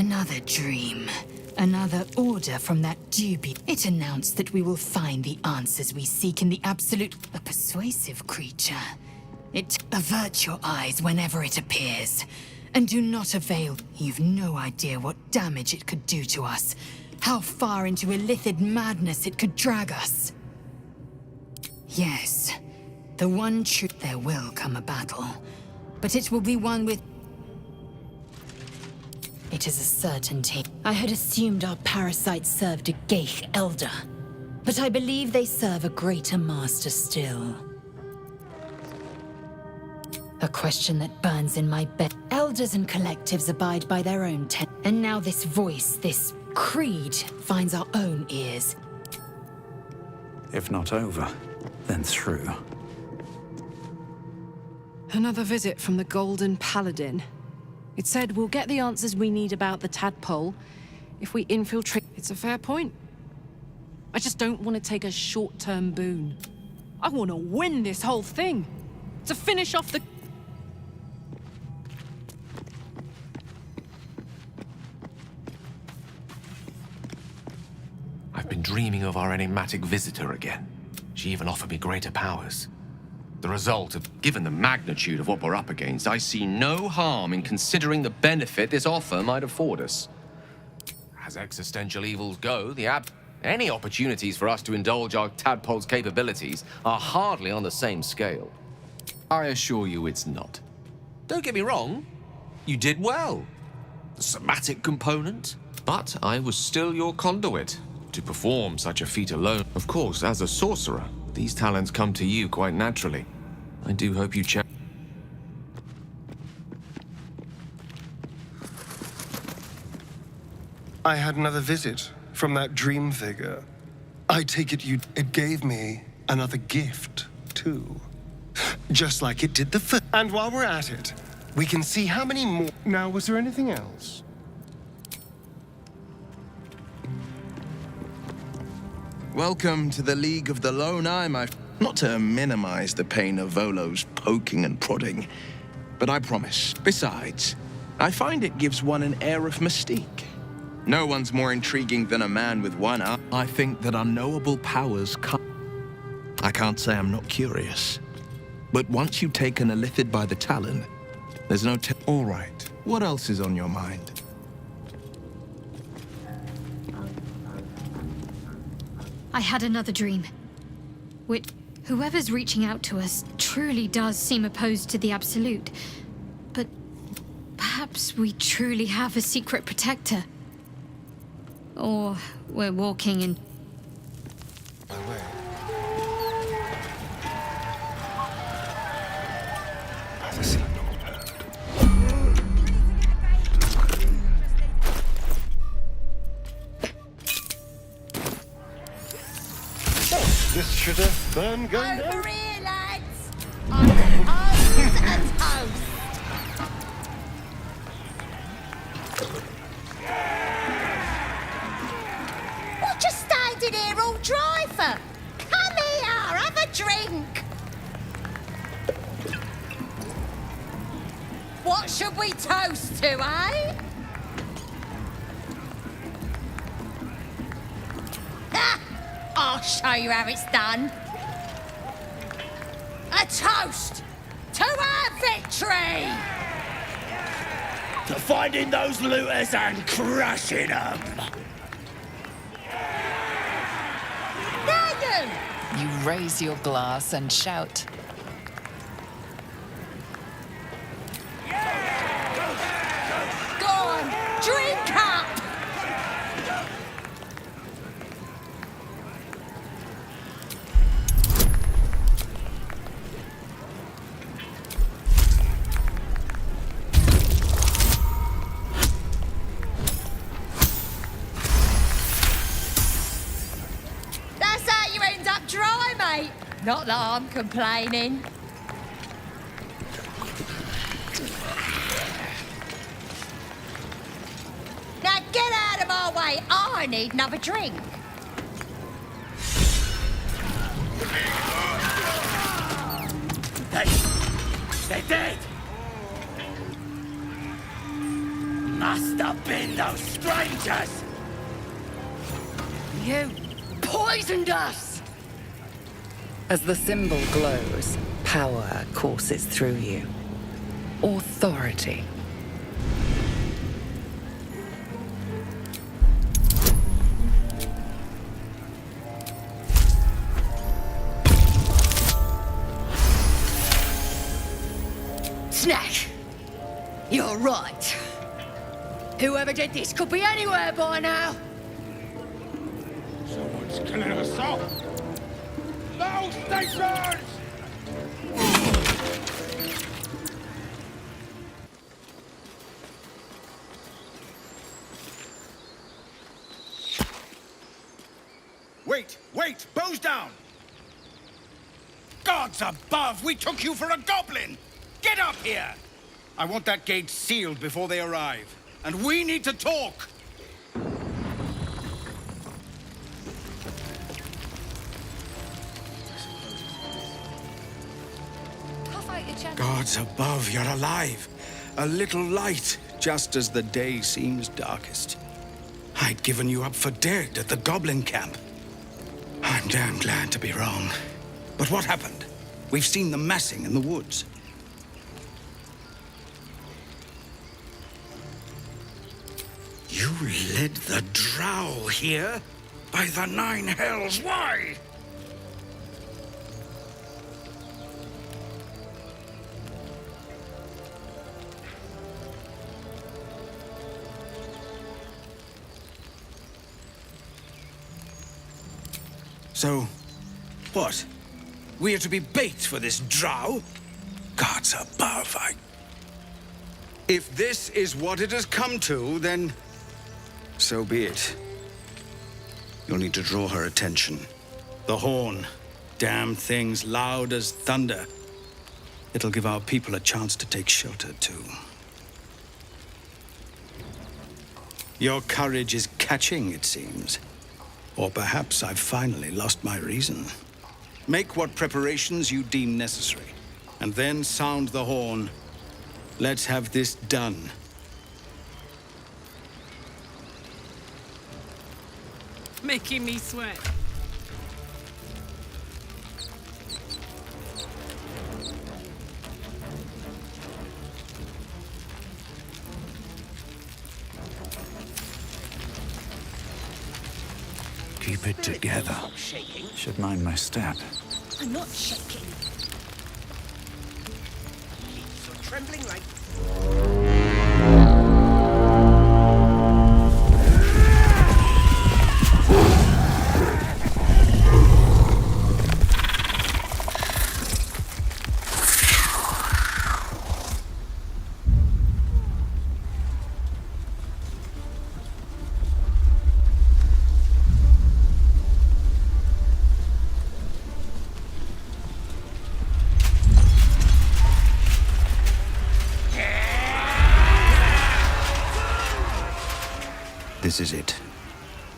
Another dream. Another order from that dubious. It announced that we will find the answers we seek in the absolute. A persuasive creature. Avert your eyes whenever it appears. And do not avail. You've no idea what damage it could do to us. How far into illithid madness it could drag us. Yes, the one truth. There will come a battle. But it will be one with. It is a certainty. I had assumed our parasites served a Geich elder, but I believe they serve a greater master still. A question that burns in my bed. Elders and collectives abide by their own and now this voice, this creed, finds our own ears. If not over, then through. Another visit from the Golden Paladin. It said we'll get the answers we need about the tadpole if we infiltrate. It's a fair point. I just don't want to take a short-term boon. I want to win this whole thing. To finish off the... I've been dreaming of our enigmatic visitor again. She even offered me greater powers. The result of, given the magnitude of what we're up against, I see no harm in considering the benefit this offer might afford us. As existential evils go, any opportunities for us to indulge our tadpole's capabilities are hardly on the same scale. I assure you it's not. Don't get me wrong, you did well. The somatic component, but I was still your conduit. To perform such a feat alone, of course, as a sorcerer, these talents come to you quite naturally. I do hope you check. I had another visit from that dream figure. I take it it gave me another gift, too. Just like it did the first. And while we're at it, we can see how many more. Now, was there anything else? Welcome to the League of the Lone Eye, my... Not to minimize the pain of Volo's poking and prodding, but I promise. Besides, I find it gives one an air of mystique. No one's more intriguing than a man with one eye. I think that unknowable powers come. I can't say I'm not curious, but once you take an illithid by the talon, there's no All right, what else is on your mind? I had another dream. Whoever's reaching out to us truly does seem opposed to the Absolute. But perhaps we truly have a secret protector. Or we're walking in... This should have burned gun. Over here, lads! On toast and toast! What you standing here all dry for? Come here, have a drink! What should we toast to, eh? I'll show you how it's done. A toast to our victory! To finding those looters and crushing them! There You raise your glass and shout. Go on, drink up! Dry, mate. Not that I'm complaining. Now get out of our way. I need another drink. They're dead! Must have been those strangers! You poisoned us! As the symbol glows, power courses through you. Authority. Snack! You're right. Whoever did this could be anywhere by now. Someone's killing us off! No stations! Wait! Bows down! Gods above! We took you for a goblin! Get up here! I want that gate sealed before they arrive. And we need to talk! Gods above, you're alive. A little light, just as the day seems darkest. I'd given you up for dead at the goblin camp. I'm damn glad to be wrong. But what happened? We've seen them massing in the woods. You led the drow here? By the nine hells, why? So, what? We are to be bait for this drow? Gods above, If this is what it has come to, then so be it. You'll need to draw her attention. The horn. Damn thing's loud as thunder. It'll give our people a chance to take shelter, too. Your courage is catching, it seems. Or perhaps I've finally lost my reason. Make what preparations you deem necessary, and then sound the horn. Let's have this done. Making me sweat. Keep it together. Shaking. Should mind my step. I'm not shaking. So trembling like... This is it.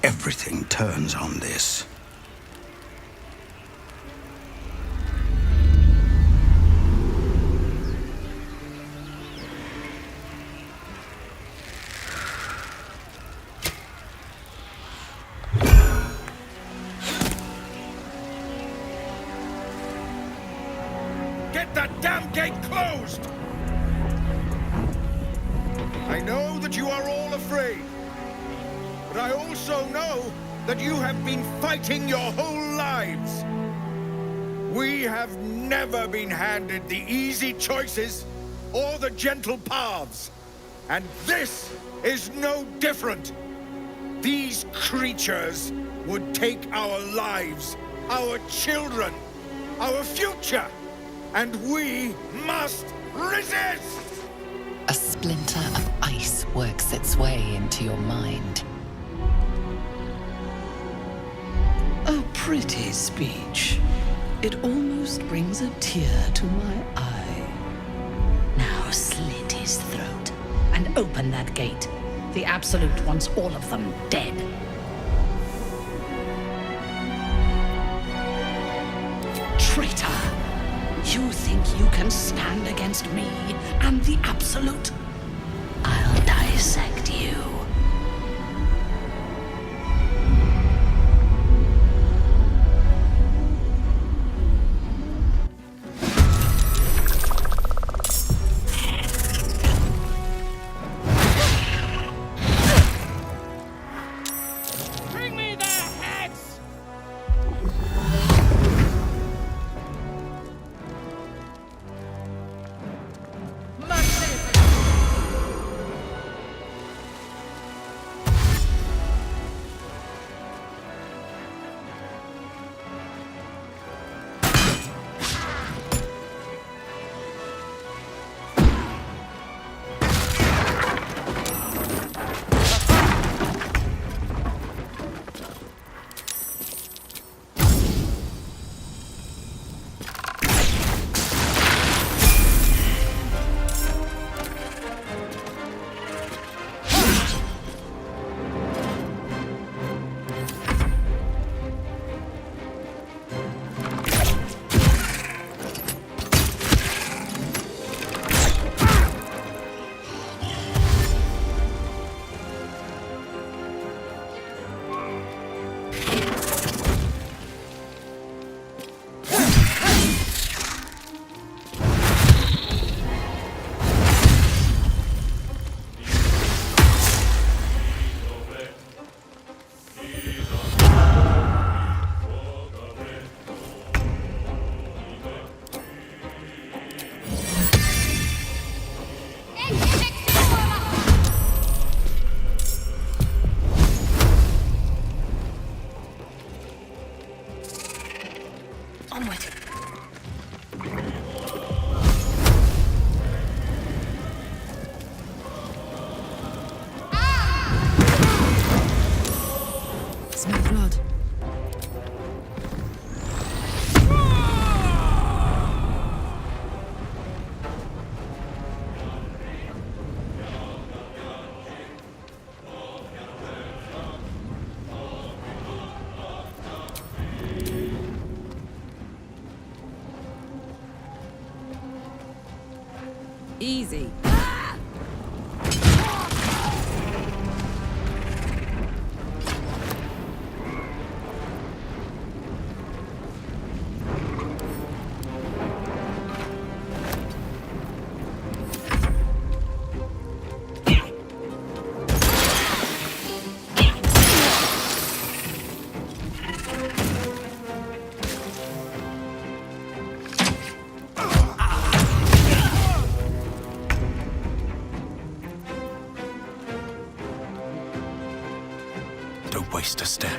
Everything turns on this. Get that damn gate closed! I know that you are all afraid. But I also know that you have been fighting your whole lives. We have never been handed the easy choices or the gentle paths. And this is no different. These creatures would take our lives, our children, our future, and we must resist! A splinter of ice works its way into your mind. A pretty speech. It almost brings a tear to my eye. Now slit his throat and open that gate. The Absolute wants all of them dead. Traitor! You think you can stand against me and the Absolute? I'll dissect you. Easy. Don't waste a step.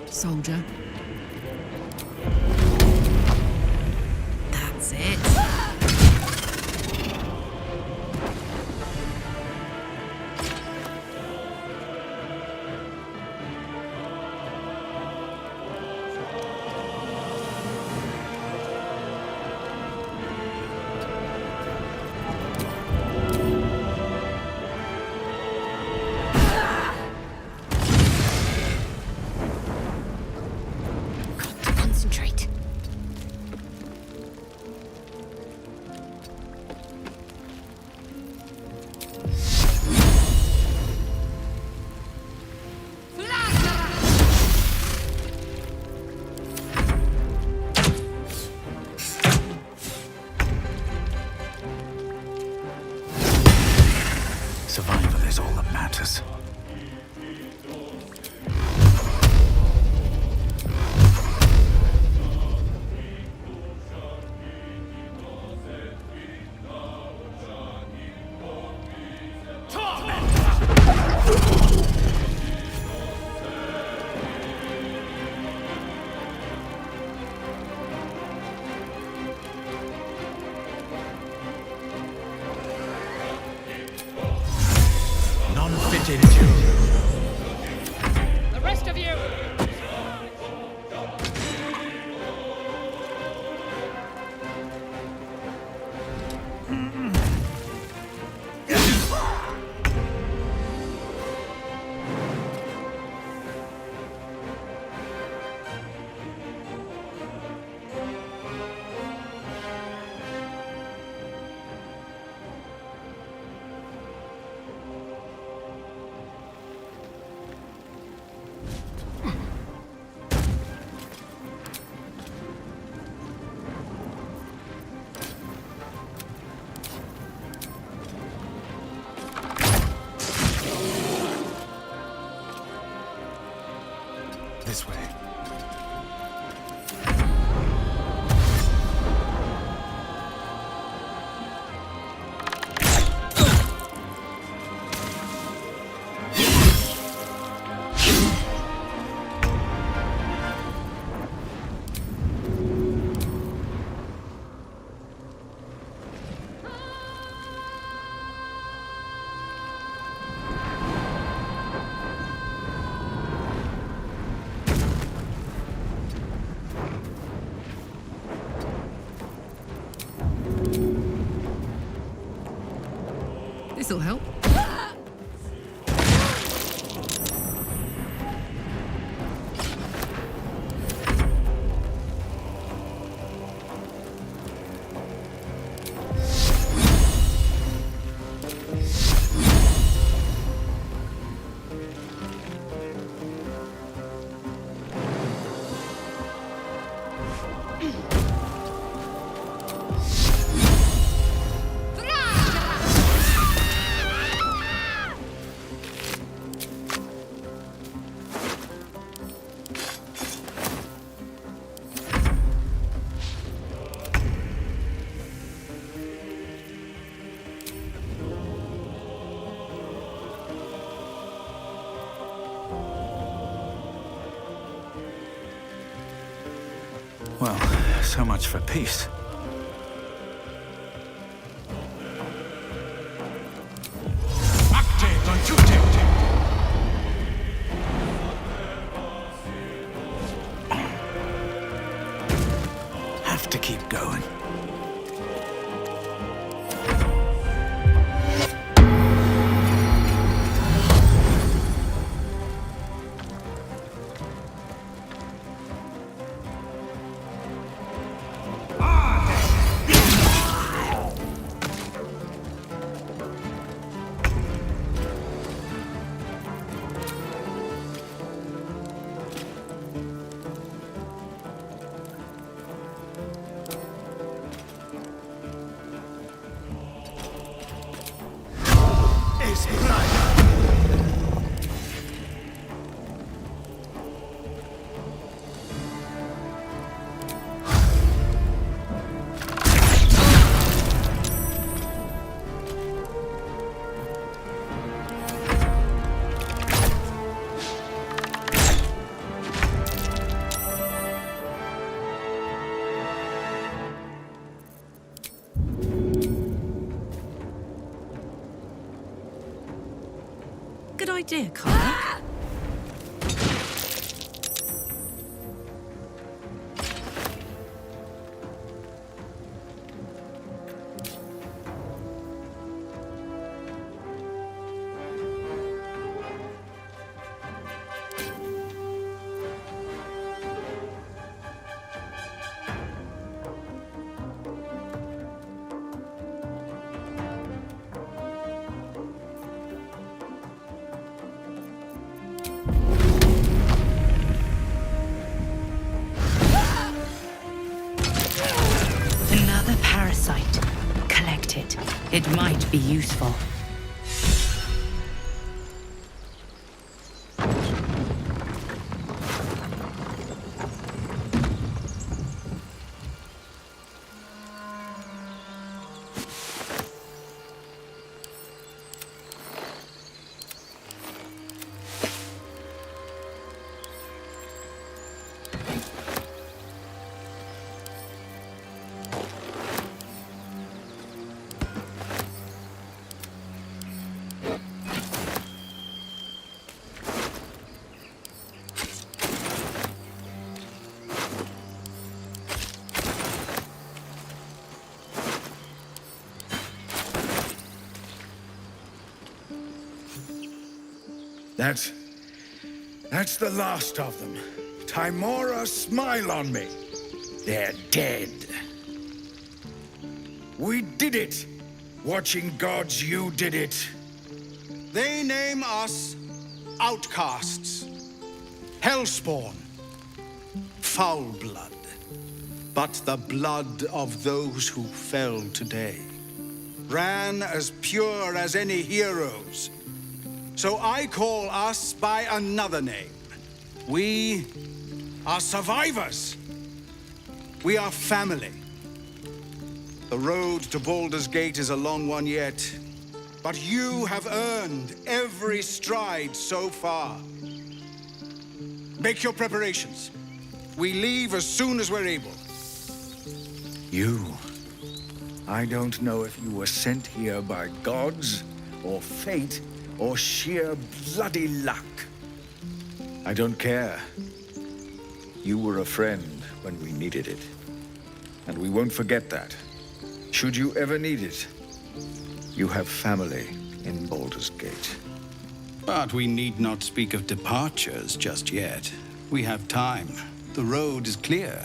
Soldier. That's it. Concentrate. Survival is all that matters. The rest of you! This way. This'll help. Well, so much for peace. Have to keep going. Good idea, Connor. Another parasite. Collect it. It might be useful. That's the last of them. Timora, smile on me. They're dead. We did it. Watching gods, you did it. They name us outcasts, hellspawn, foul blood. But the blood of those who fell today ran as pure as any heroes. So I call us by another name. We are survivors. We are family. The road to Baldur's Gate is a long one yet, but you have earned every stride so far. Make your preparations. We leave as soon as we're able. You. I don't know if you were sent here by gods, or fate, or sheer bloody luck. I don't care. You were a friend when we needed it. And we won't forget that. Should you ever need it, you have family in Baldur's Gate. But we need not speak of departures just yet. We have time. The road is clear.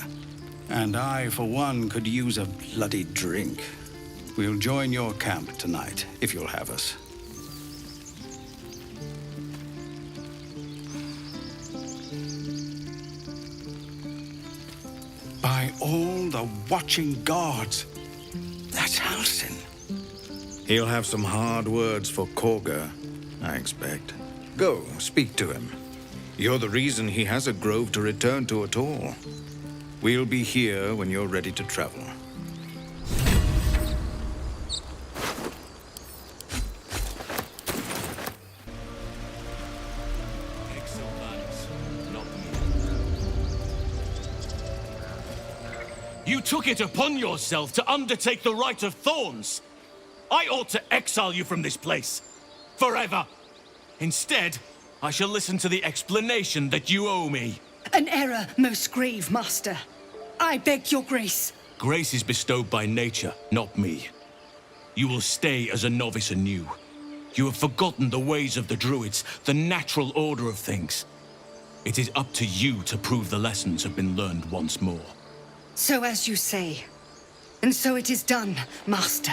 And I, for one, could use a bloody drink. We'll join your camp tonight, if you'll have us. By all the watching gods, that's Halsin. He'll have some hard words for Korga, I expect. Go, speak to him. You're the reason he has a grove to return to at all. We'll be here when you're ready to travel. You took it upon yourself to undertake the Rite of Thorns. I ought to exile you from this place. Forever. Instead, I shall listen to the explanation that you owe me. An error, most grave master. I beg your grace. Grace is bestowed by nature, not me. You will stay as a novice anew. You have forgotten the ways of the druids, the natural order of things. It is up to you to prove the lessons have been learned once more. So as you say. And so it is done, master.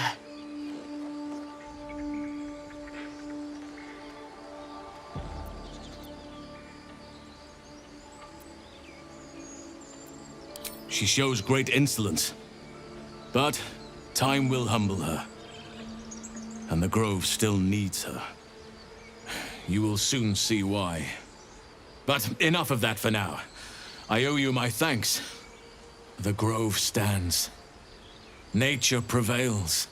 She shows great insolence. But time will humble her. And the Grove still needs her. You will soon see why. But enough of that for now. I owe you my thanks. The Grove stands. Nature prevails.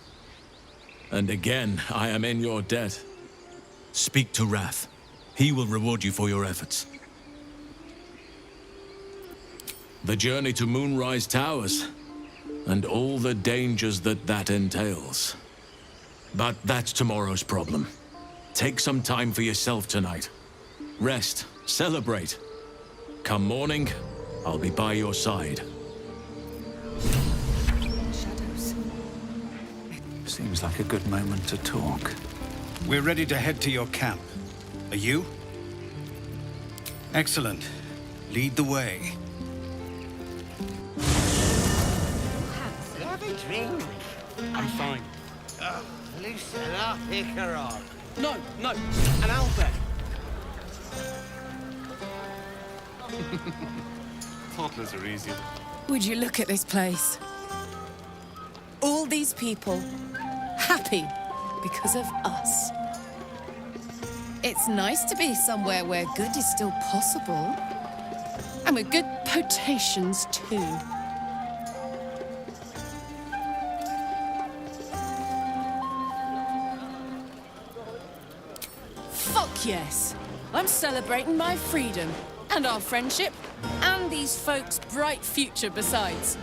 And again, I am in your debt. Speak to Wrath. He will reward you for your efforts. The journey to Moonrise Towers, and all the dangers that entails. But that's tomorrow's problem. Take some time for yourself tonight. Rest, celebrate. Come morning, I'll be by your side. Seems like a good moment to talk. We're ready to head to your camp. Are you? Excellent. Lead the way. Have a drink. I'm fine. Loosen up, Icaron. No, an Albert. Toddlers are easier. Would you look at this place? All these people, happy because of us. It's nice to be somewhere where good is still possible. And with good potations, too. Fuck yes! I'm celebrating my freedom, and our friendship, and these folks' bright future besides.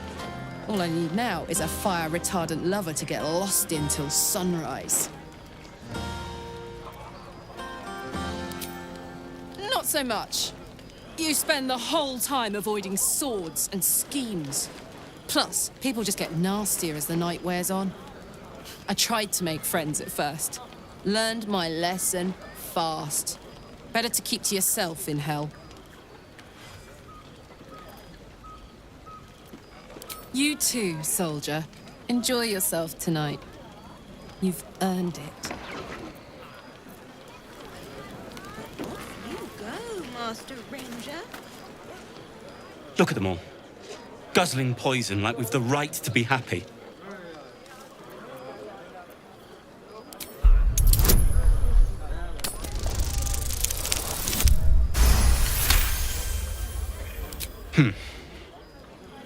All I need now is a fire-retardant lover to get lost in till sunrise. Not so much. You spend the whole time avoiding swords and schemes. Plus, people just get nastier as the night wears on. I tried to make friends at first. Learned my lesson fast. Better to keep to yourself in hell. You too, soldier. Enjoy yourself tonight. You've earned it. Off you go, Master Ranger. Look at them all. Guzzling poison like we've the right to be happy.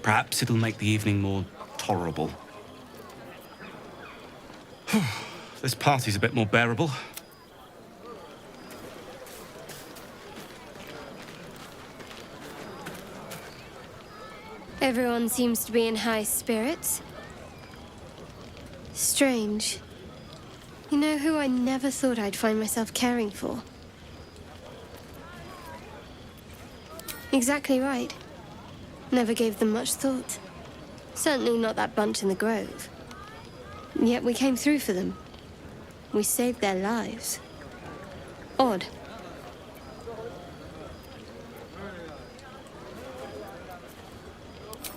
Perhaps it'll make the evening more tolerable. This party's a bit more bearable. Everyone seems to be in high spirits. Strange. You know who I never thought I'd find myself caring for? Exactly right. Never gave them much thought. Certainly not that bunch in the Grove. Yet we came through for them. We saved their lives. Odd.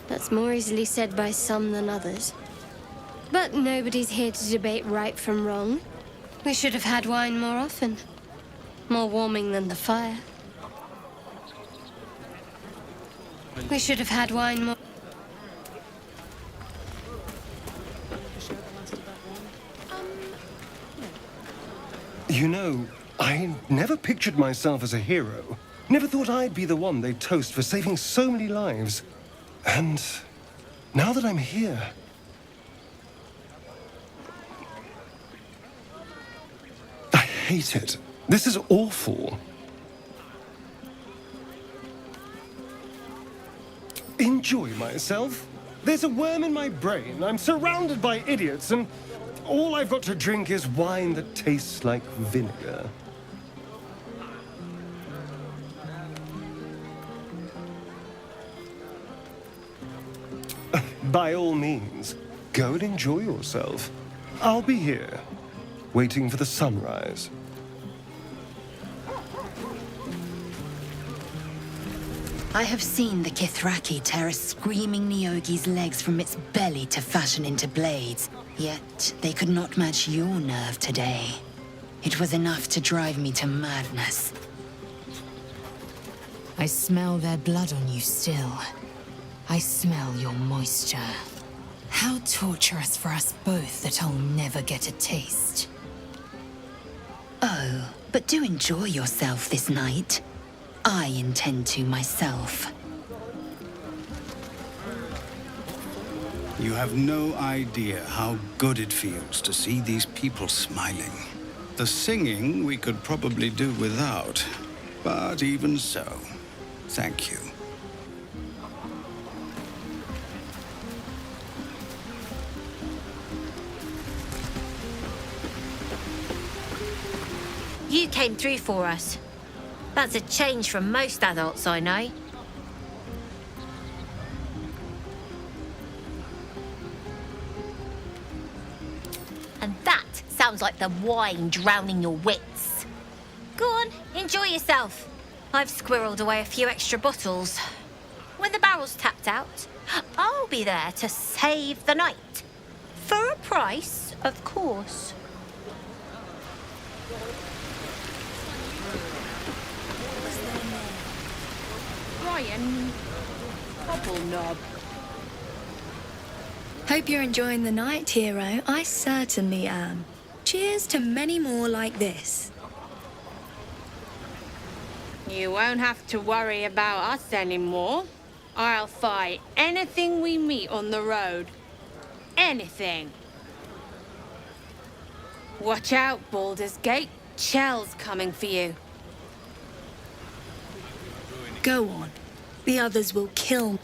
That's more easily said by some than others. But nobody's here to debate right from wrong. We should have had wine more often. More warming than the fire. We should have had wine more... You know, I never pictured myself as a hero. Never thought I'd be the one they'd toast for saving so many lives. And now that I'm here... I hate it. This is awful. Enjoy myself? There's a worm in my brain. I'm surrounded by idiots, and all I've got to drink is wine that tastes like vinegar. By all means, go and enjoy yourself. I'll be here, waiting for the sunrise. I have seen the Kithraki tear a screaming Neogi's legs from its belly to fashion into blades. Yet they could not match your nerve today. It was enough to drive me to madness. I smell their blood on you still. I smell your moisture. How torturous for us both that I'll never get a taste. Oh, but do enjoy yourself this night. I intend to myself. You have no idea how good it feels to see these people smiling. The singing we could probably do without, but even so, thank you. You came through for us. That's a change from most adults I know. And that sounds like the wine drowning your wits. Go on, enjoy yourself. I've squirreled away a few extra bottles. When the barrel's tapped out, I'll be there to save the night. For a price, of course. Ryan, bubble knob. Hope you're enjoying the night, hero. I certainly am. Cheers to many more like this. You won't have to worry about us anymore. I'll fight anything we meet on the road. Anything. Watch out, Baldur's Gate. Chell's coming for you. Go on. The others will kill.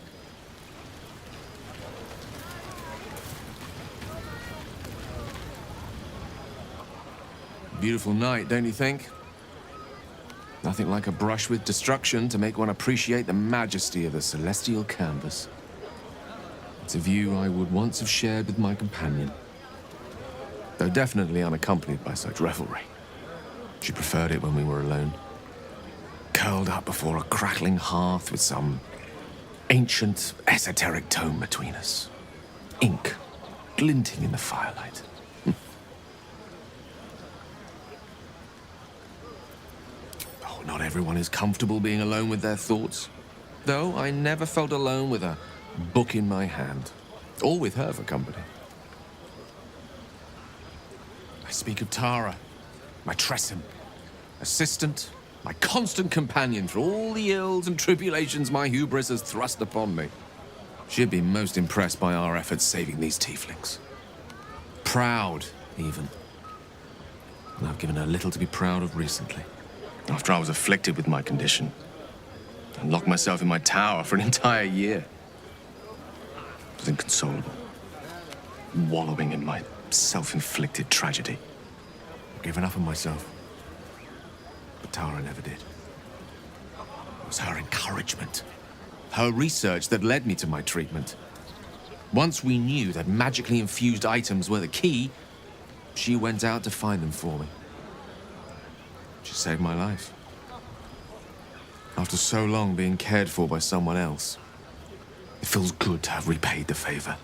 Beautiful night, don't you think? Nothing like a brush with destruction to make one appreciate the majesty of the celestial canvas. It's a view I would once have shared with my companion, though definitely unaccompanied by such revelry. She preferred it when we were alone, curled up before a crackling hearth with some ancient, esoteric tome between us. Ink glinting in the firelight. Oh, not everyone is comfortable being alone with their thoughts. Though I never felt alone with a book in my hand, or with her for company. I speak of Tara, my Tresem, assistant, my constant companion through all the ills and tribulations my hubris has thrust upon me. She'd be most impressed by our efforts saving these tieflings. Proud, even. And I've given her little to be proud of recently. After I was afflicted with my condition, and locked myself in my tower for an entire year. I was inconsolable, wallowing in my self-inflicted tragedy. I've given up on myself. But Tara never did. It was her encouragement, her research that led me to my treatment. Once we knew that magically infused items were the key, She went out to find them for me. She saved my life. After so long being cared for by someone else, it feels good to have repaid the favor.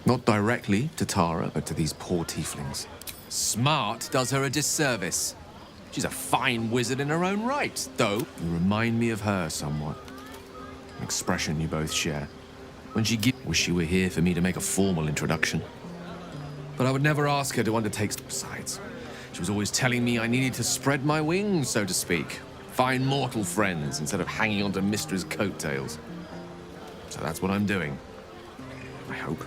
Not directly to Tara, but to these poor tieflings. Smart does her a disservice. She's a fine wizard in her own right, though you remind me of her somewhat. An expression you both share. When she wish she were here for me to make a formal introduction. But I would never ask her to undertake. Besides, she was always telling me I needed to spread my wings, so to speak. Find mortal friends instead of hanging onto Mistra's coattails. So that's what I'm doing. I hope.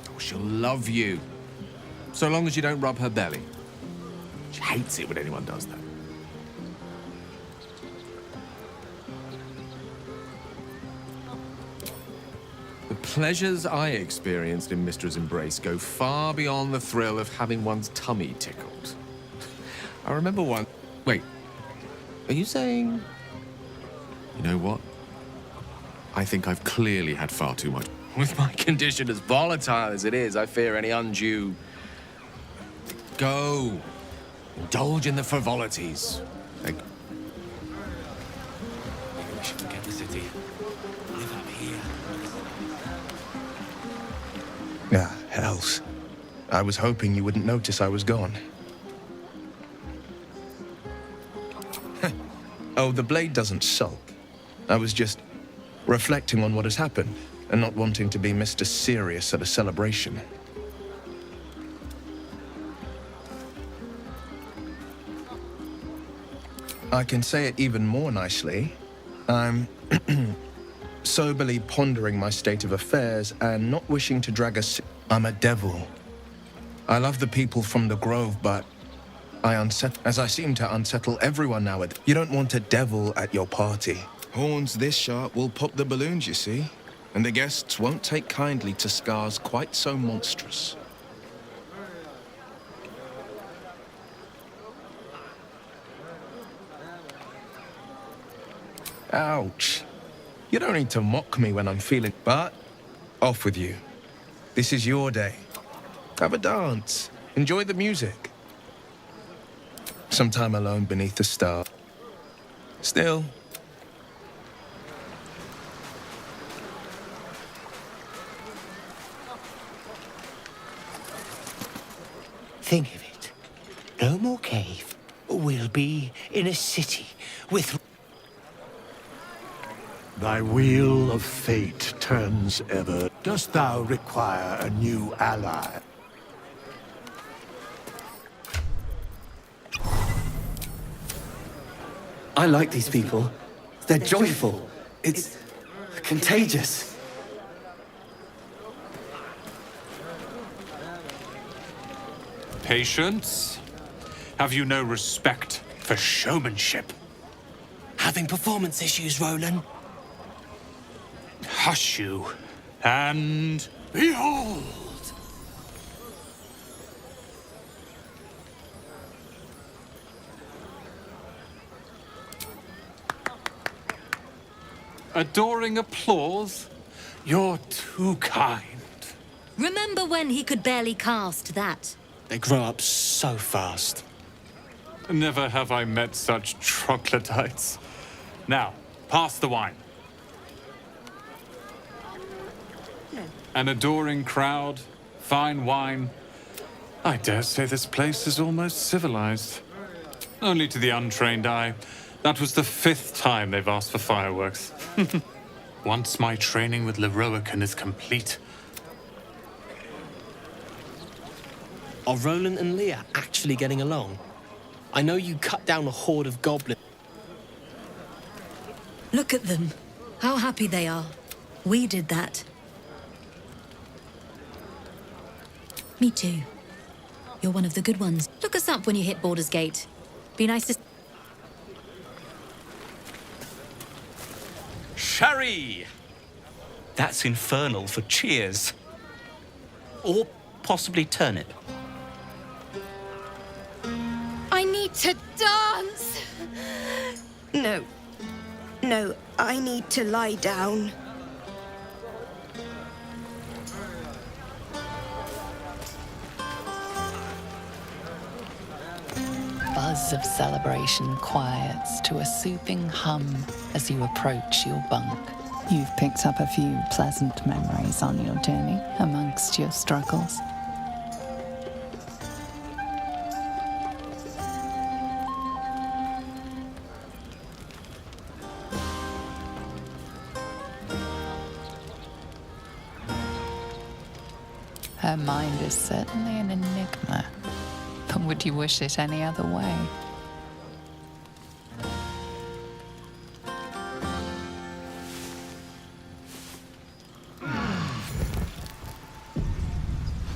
Oh, she'll love you. So long as you don't rub her belly. She hates it when anyone does that. The pleasures I experienced in Mistra's embrace go far beyond the thrill of having one's tummy tickled. I remember one... Wait, are you saying... You know what? I think I've clearly had far too much. With my condition as volatile as it is, I fear any undue... Go. Indulge in the frivolities. We should forget the city. Live up here. Ah, hells. I was hoping you wouldn't notice I was gone. Oh, the blade doesn't sulk. I was just reflecting on what has happened and not wanting to be Mr. Serious at a celebration. I can say it even more nicely. I'm soberly pondering my state of affairs and not wishing to drag I'm a devil. I love the people from the Grove, but as I seem to unsettle everyone now. You don't want a devil at your party. Horns this sharp will pop the balloons, you see. And the guests won't take kindly to scars quite so monstrous. Ouch. You don't need to mock me when I'm feeling... But, off with you. This is your day. Have a dance. Enjoy the music. Some time alone beneath the stars. Still... Think of it. No more cave. We'll be in a city with... Thy wheel of fate turns ever. Dost thou require a new ally? I like these people. They're joyful. It's contagious. Patience? Have you no respect for showmanship? Having performance issues, Roland? Hush you, and behold! Adoring applause? You're too kind. Remember when he could barely cast that? They grow up so fast. Never have I met such troglodytes. Now, pass the wine. An adoring crowd, fine wine. I dare say this place is almost civilized. Only to the untrained eye. That was the 5th time they've asked for fireworks. Once my training with Leroican is complete. Are Roland and Leah actually getting along? I know you cut down a horde of goblins. Look at them. How happy they are. We did that. Me too. You're one of the good ones. Look us up when you hit Baldur's Gate. Be nice to... Sherry! That's infernal for cheers. Or possibly turnip. I need to dance! No. No, I need to lie down. buzz of celebration quiets to a soothing hum as you approach your bunk. You've picked up a few pleasant memories on your journey amongst your struggles. Her mind is certainly an enigma, but would you wish it any other way?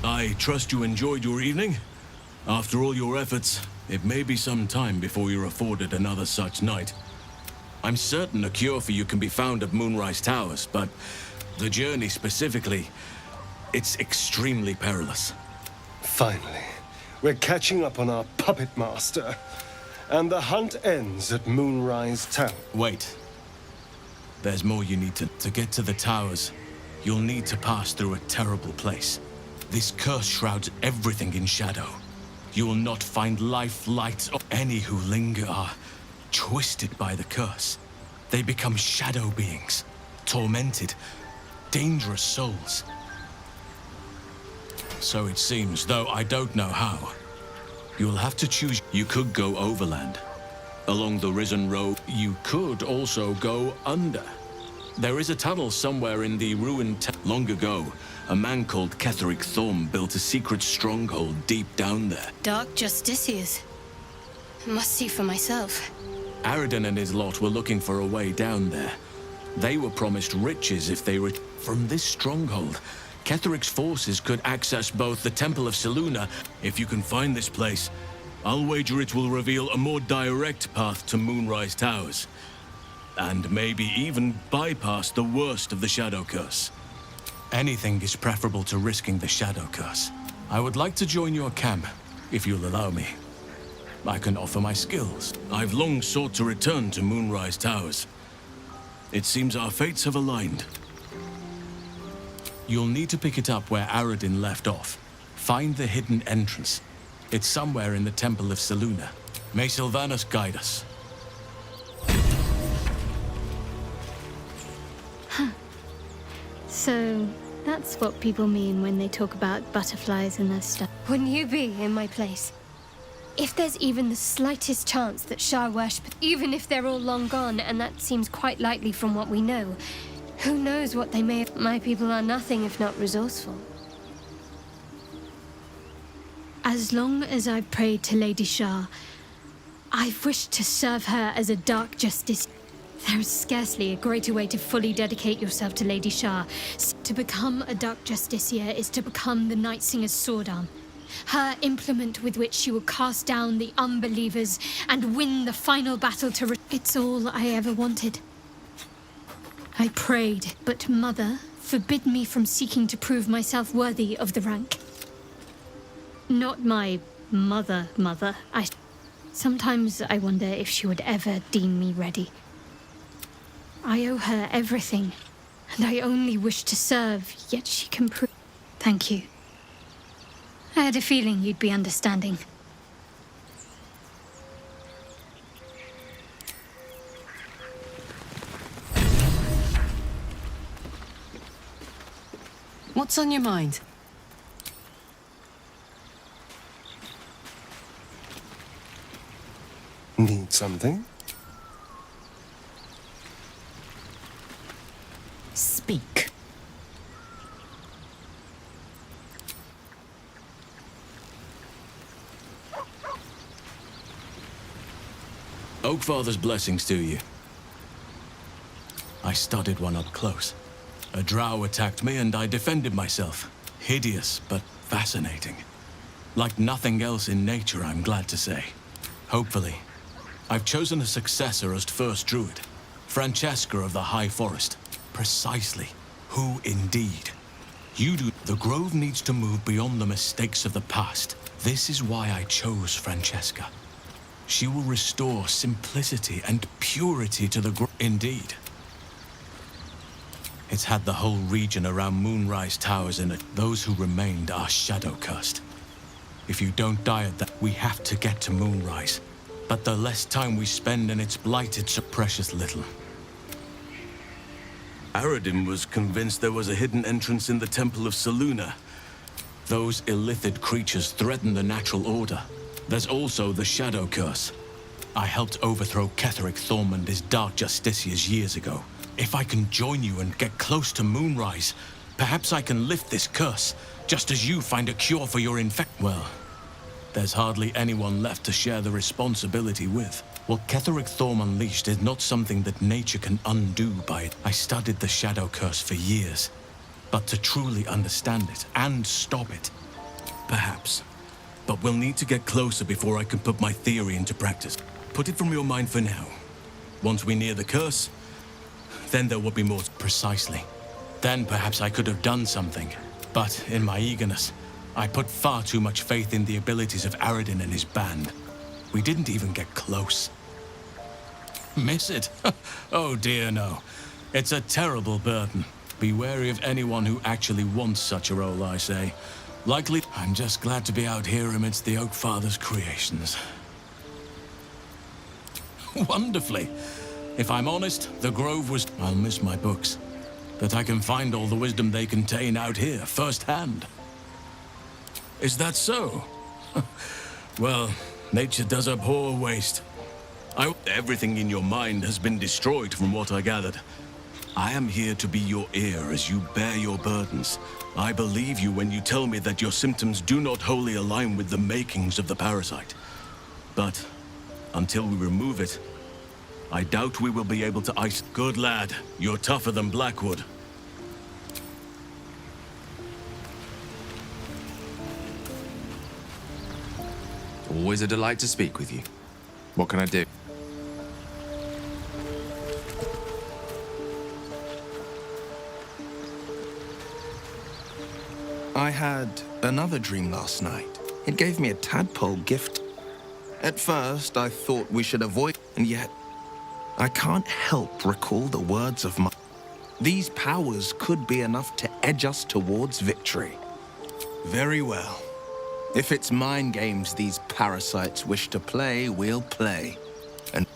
I trust you enjoyed your evening. After all your efforts, it may be some time before you're afforded another such night. I'm certain a cure for you can be found at Moonrise Towers, but the journey specifically, it's extremely perilous. Finally, we're catching up on our puppet master. And the hunt ends at Moonrise Tower. Wait. There's more you need to... To get to the towers, you'll need to pass through a terrible place. This curse shrouds everything in shadow. You will not find life, light, or any who linger are twisted by the curse. They become shadow beings, tormented, dangerous souls. So it seems, though I don't know how. You'll have to choose. You could go overland. Along the Risen Road, you could also go under. There is a tunnel somewhere in the ruined long ago. A man called Ketheric Thorm built a secret stronghold deep down there. Dark Justiciars. Must see for myself. Aridin and his lot were looking for a way down there. They were promised riches if they were from this stronghold. Ketheric's forces could access both the Temple of Selûne. If you can find this place, I'll wager it will reveal a more direct path to Moonrise Towers. And maybe even bypass the worst of the Shadow Curse. Anything is preferable to risking the Shadow Curse. I would like to join your camp, if you'll allow me. I can offer my skills. I've long sought to return to Moonrise Towers. It seems our fates have aligned. You'll need to pick it up where Aridin left off. Find the hidden entrance. It's somewhere in the Temple of Selûne. May Sylvanus guide us. So, that's what people mean when they talk about butterflies and their stuff. Wouldn't you be in my place? If there's even the slightest chance that Shah worship, even if they're all long gone, and that seems quite likely from what we know, who knows what they may have. My people are nothing if not resourceful. As long as I've prayed to Lady Shah, I've wished to serve her as a dark justice. There is scarcely a greater way to fully dedicate yourself to Lady Shah. To become a dark justiciar is to become the Night Singer's sword arm. Her implement with which she will cast down the unbelievers and win the final battle to... It's all I ever wanted. I prayed, but Mother forbid me from seeking to prove myself worthy of the rank. Not my mother. Sometimes I wonder if she would ever deem me ready. I owe her everything, and I only wish to serve, yet she can prove... Thank you. I had a feeling you'd be understanding. What's on your mind? Need something? Speak. Oakfather's blessings to you. I studied one up close. A drow attacked me and I defended myself. Hideous, but fascinating. Like nothing else in nature, I'm glad to say. Hopefully. I've chosen a successor as first druid. Francesca of the High Forest. Precisely. Who indeed? You do. The Grove needs to move beyond the mistakes of the past. This is why I chose Francesca. She will restore simplicity and purity to the Grove. Indeed. It's had the whole region around Moonrise Towers in it. Those who remained are shadow-cursed. If you don't die at that, we have to get to Moonrise. But the less time we spend in its blight, it's so precious little. Aradin was convinced there was a hidden entrance in the Temple of Selûne. Those illithid creatures threaten the natural order. There's also the Shadow Curse. I helped overthrow Ketheric Thorm and his Dark Justiciars years ago. If I can join you and get close to Moonrise, perhaps I can lift this curse, just as you find a cure for your Well, there's hardly anyone left to share the responsibility with. What Ketheric Thorm unleashed is not something that nature can undo by it. I studied the Shadow Curse for years. But to truly understand it and stop it, perhaps. But we'll need to get closer before I can put my theory into practice. Put it from your mind for now. Once we near the curse, then there will be more precisely. Then perhaps I could have done something. But in my eagerness, I put far too much faith in the abilities of Aradin and his band. We didn't even get close. Miss it? Oh dear, no. It's a terrible burden. Be wary of anyone who actually wants such a role, I say. Likely, I'm just glad to be out here amidst the Oak Father's creations. Wonderfully. If I'm honest, the Grove was... I'll miss my books. But I can find all the wisdom they contain out here, firsthand. Is that so? Well, nature does abhor waste. Everything in your mind has been destroyed from what I gathered. I am here to be your ear as you bear your burdens. I believe you when you tell me that your symptoms do not wholly align with the makings of the parasite. But until we remove it, I doubt we will be able to ice... Good lad, you're tougher than Blackwood. Always a delight to speak with you. What can I do? I had another dream last night. It gave me a tadpole gift. At first, I thought we should avoid, and yet I can't help recall the words of my... These powers could be enough to edge us towards victory. Very well. If it's mind games these parasites wish to play, we'll play. And...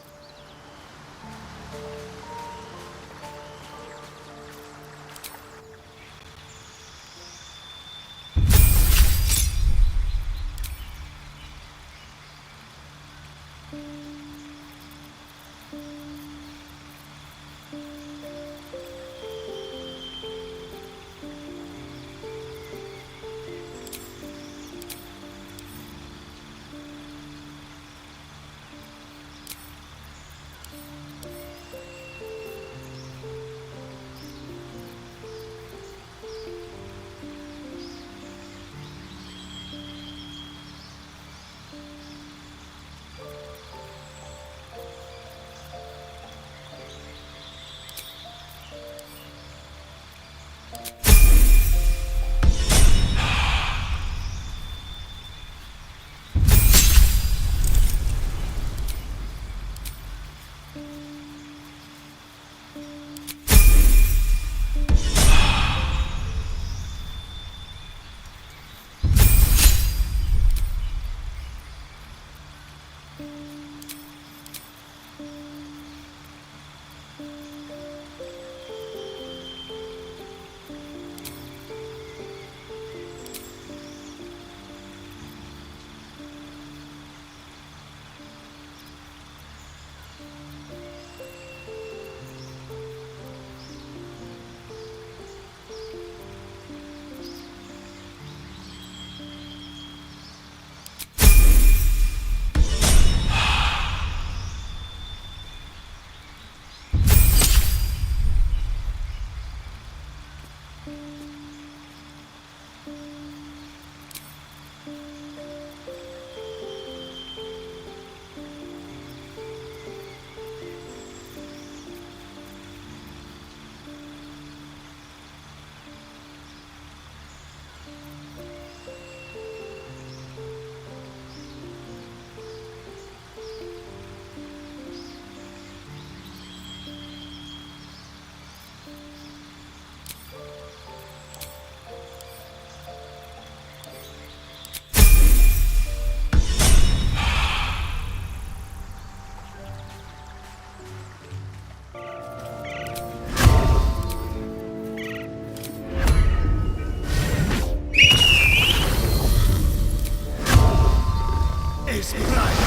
Is right.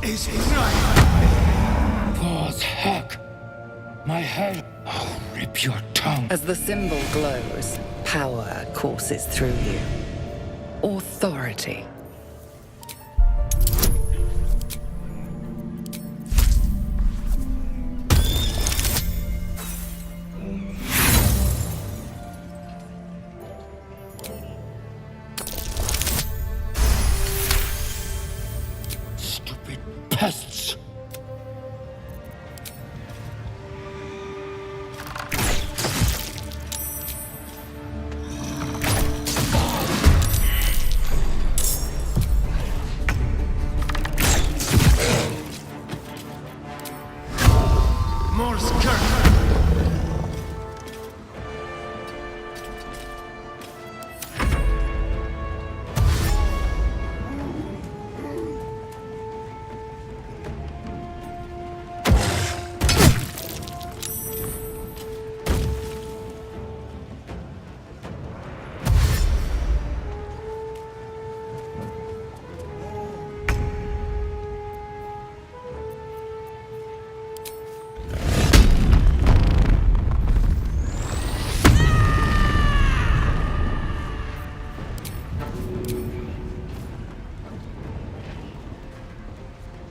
Is right. God's heck! My head. Oh, rip your tongue. As the symbol glows, power courses through you. Authority. Stupid pests. Morse Kirk.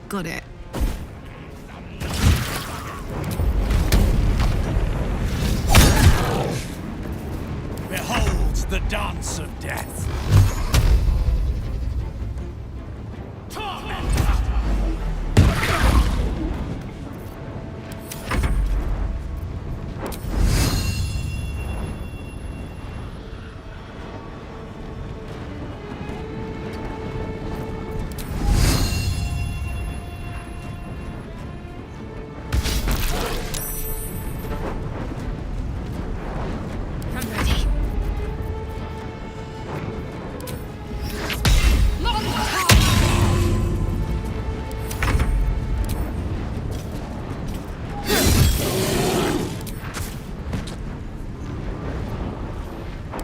Got it. Behold the dance of death. I'm ready.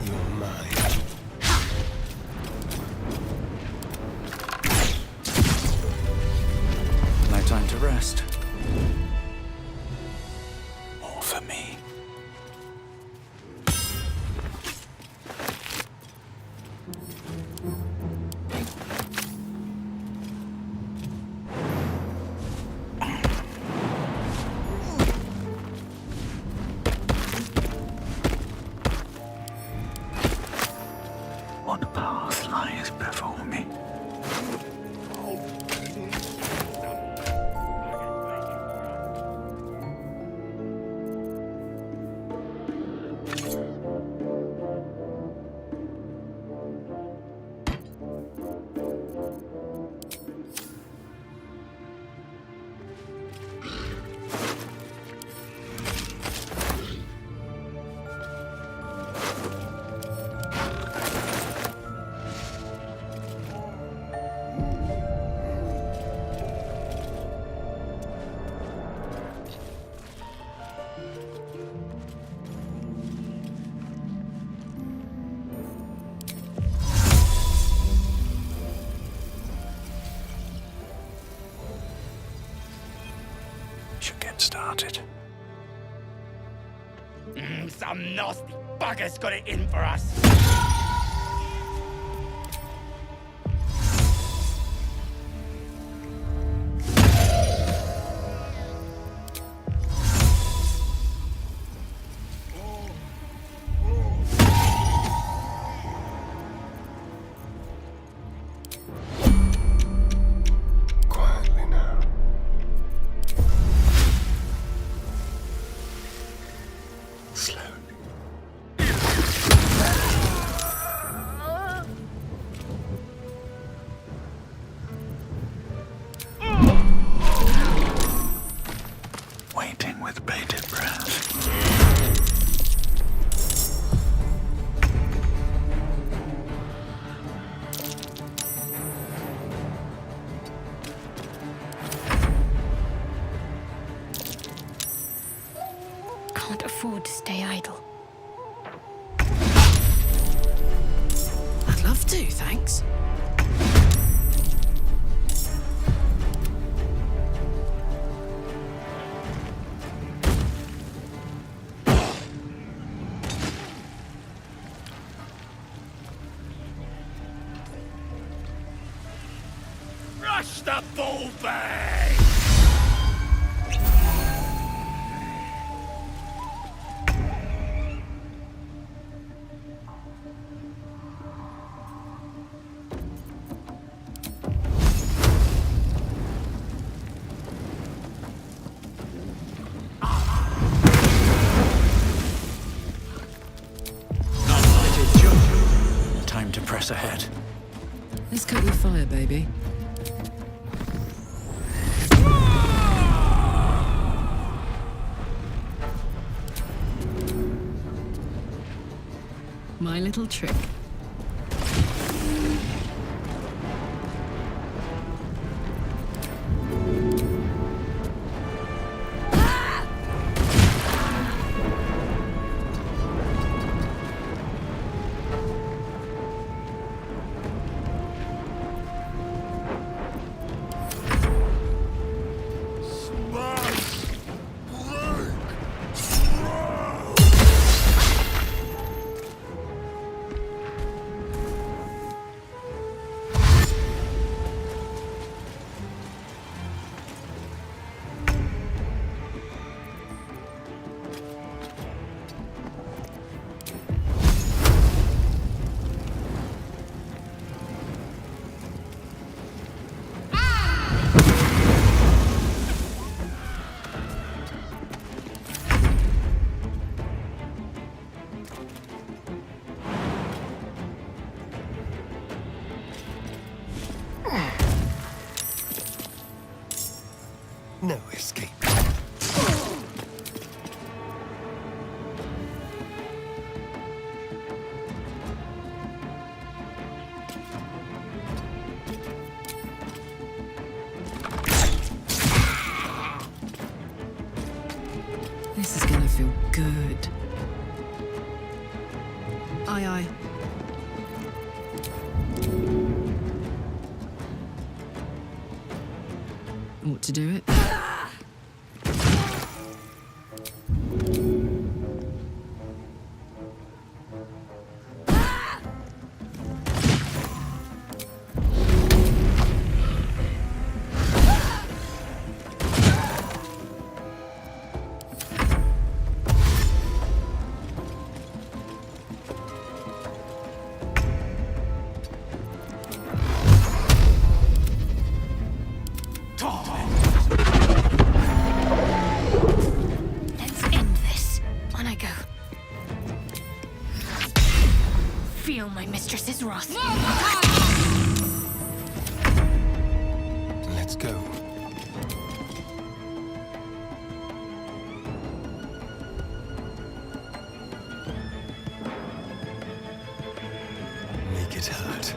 You're mine. No time to rest. More for me. What path lies before me? Should get started. Some nasty bugger's got it in for us. Quietly now. Slowly. Waiting with bated breath. can't afford to stay idle. I'd love to, thanks. Rush the bull bag! Time to press ahead. Let's cut your fire, baby. My little trick. No escape. This is gonna feel good. Aye, aye. Ought to do it. Let's end this. On I go. Feel my mistress's wrath. Let's go. Make it hurt.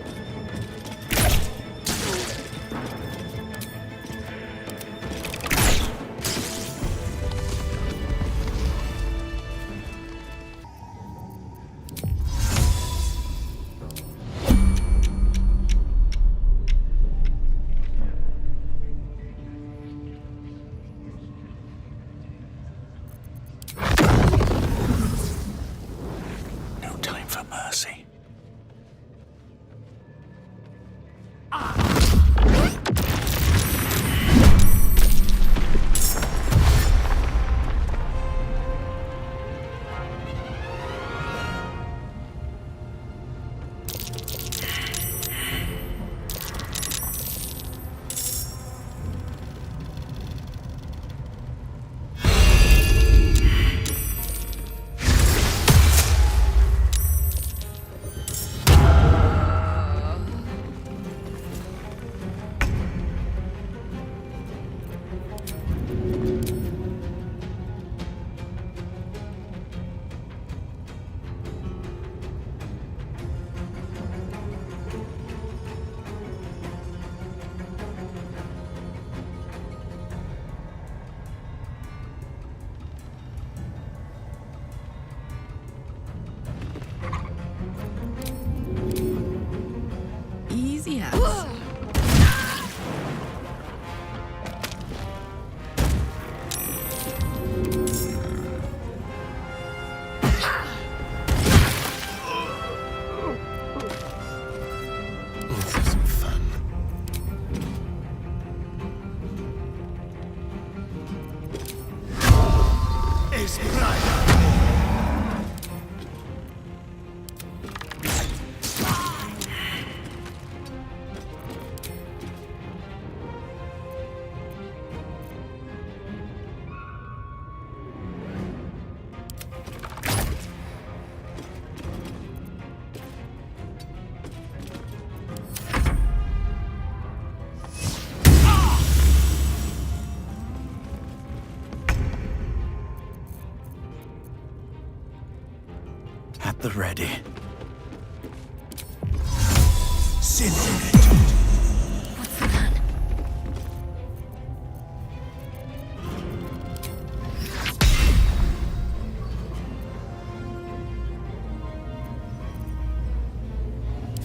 At the ready. What's the plan?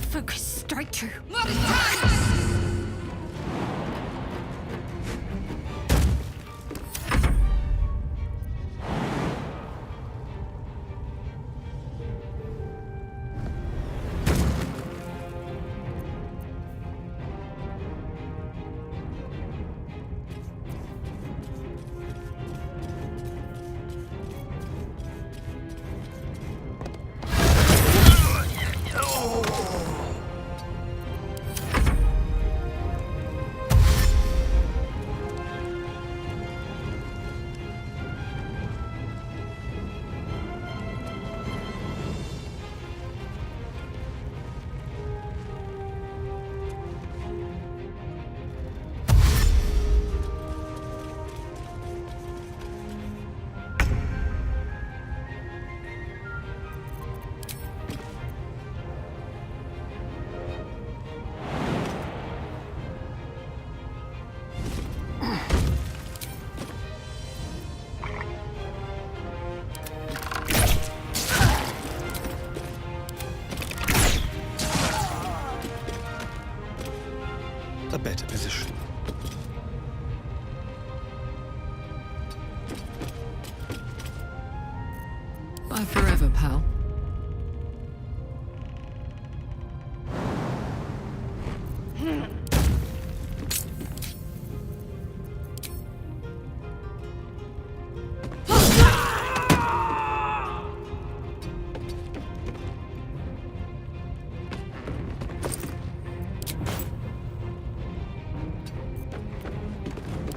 Focus, strike true. A better position. Bye forever, pal.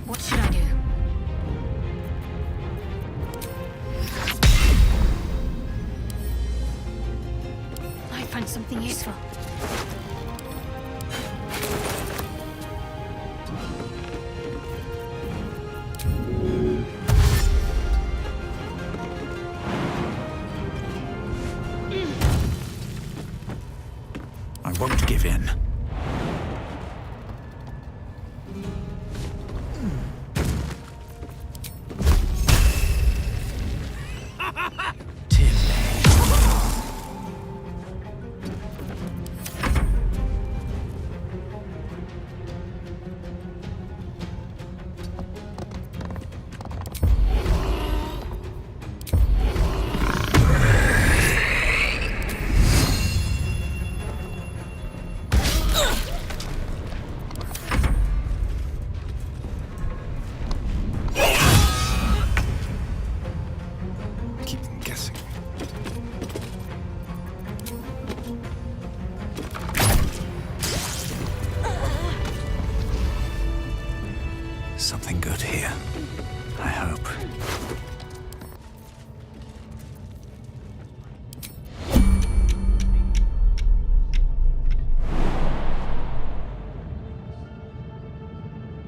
What should I do? I find something useful. I won't give in. Keep them guessing. Something good here. I hope.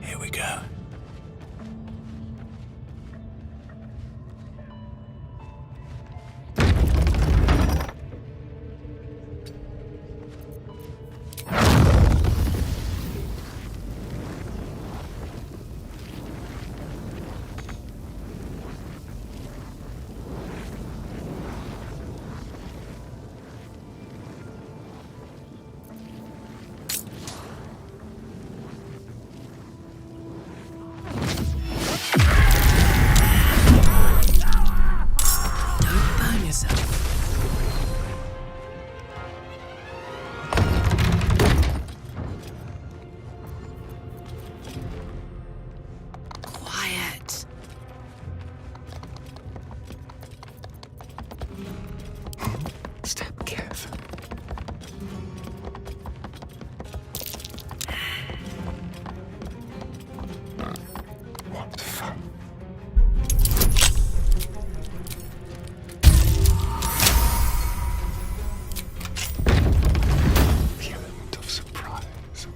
Here we go. Quiet. Step careful. What fun. The element of surprise.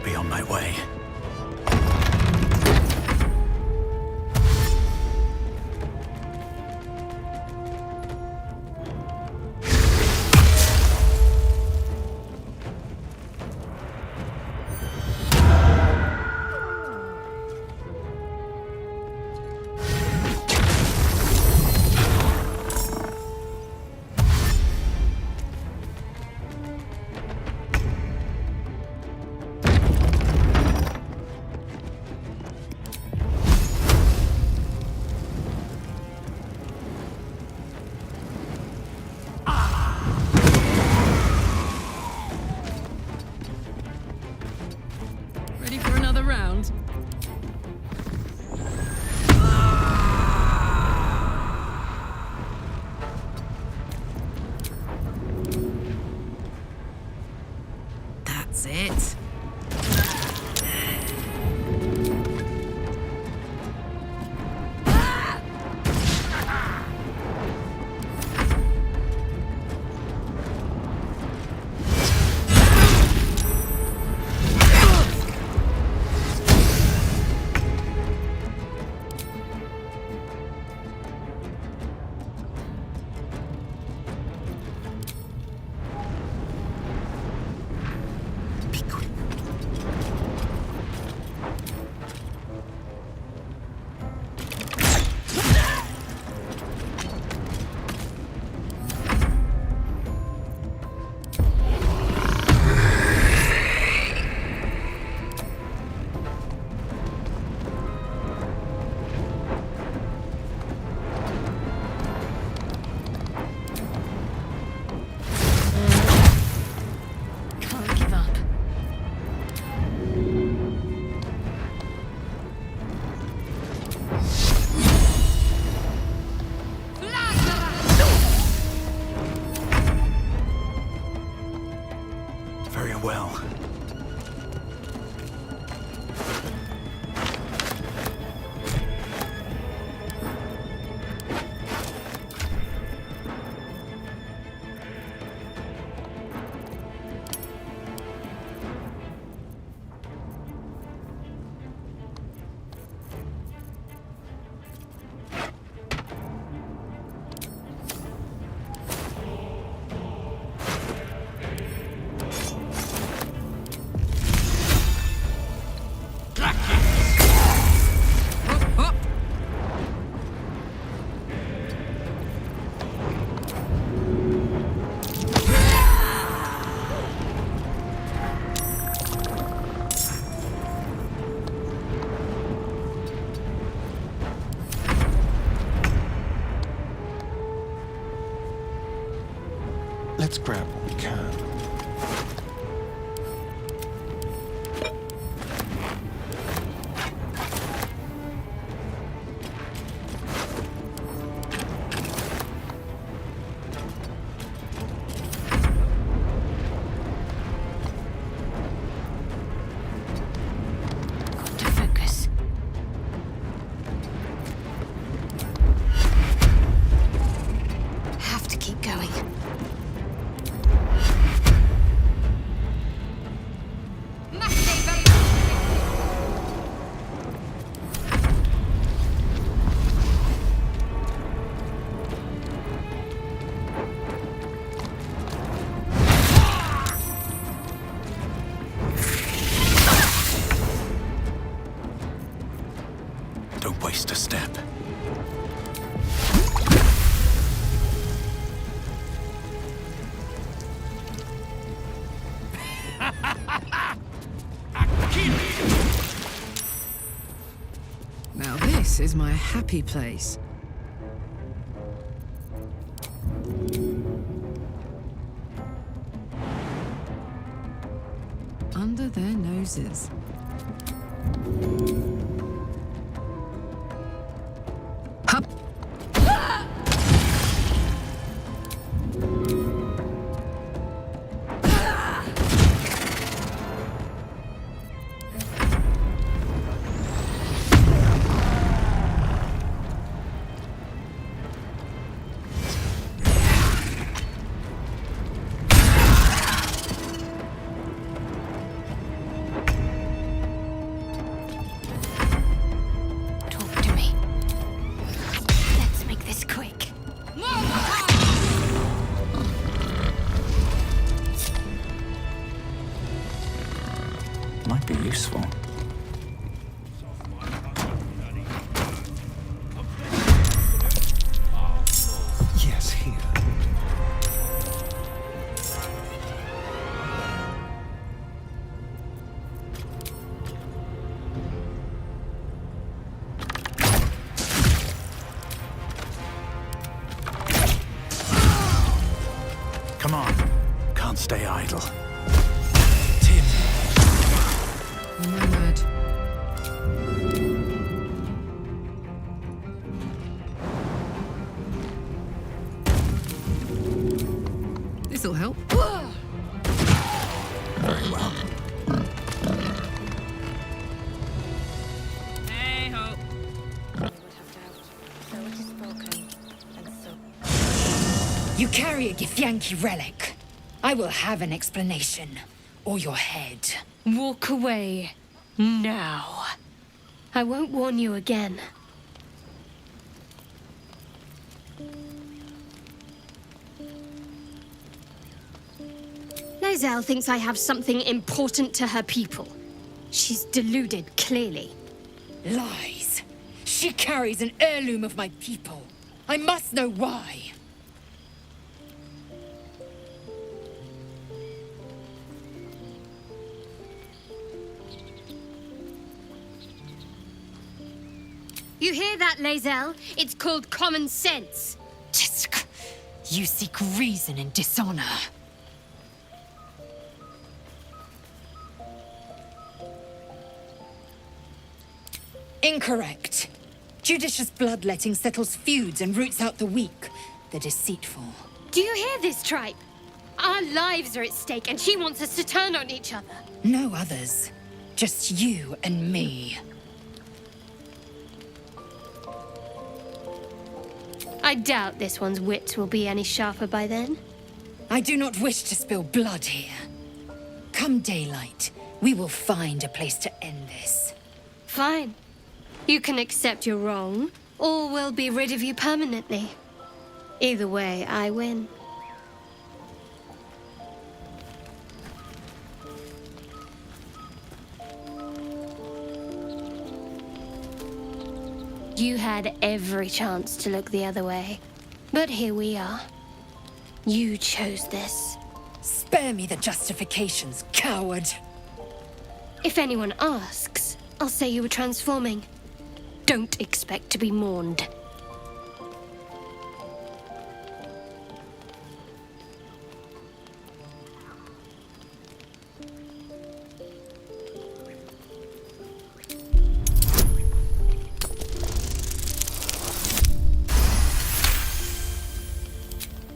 must be on my way. Ready for another round? That's it. Very well. Let's grab what we can. To focus. Have to keep going. Don't waste a step. Now this is my happy place. Under their noses. Hup. might be useful. Yes, here. Come on. Can't stay idle. Nomad. This'll help. Very well. Hey ho. You carry a Githyanki relic. I will have an explanation. Or your head. Walk away. Now. I won't warn you again. Lae'zel thinks I have something important to her people. She's deluded, clearly. Lies. She carries an heirloom of my people. I must know why. You hear that, Lae'zel? It's called common sense. Tisk. You seek reason in dishonor. Incorrect. Judicious bloodletting settles feuds and roots out the weak, the deceitful. Do you hear this, tribe? Our lives are at stake, and she wants us to turn on each other. No others. Just you and me. I doubt this one's wits will be any sharper by then. I do not wish to spill blood here. Come daylight, we will find a place to end this. Fine. You can accept you're wrong, or we'll be rid of you permanently. Either way, I win. You had every chance to look the other way. But here we are. You chose this. Spare me the justifications, coward. If anyone asks, I'll say you were transforming. Don't expect to be mourned.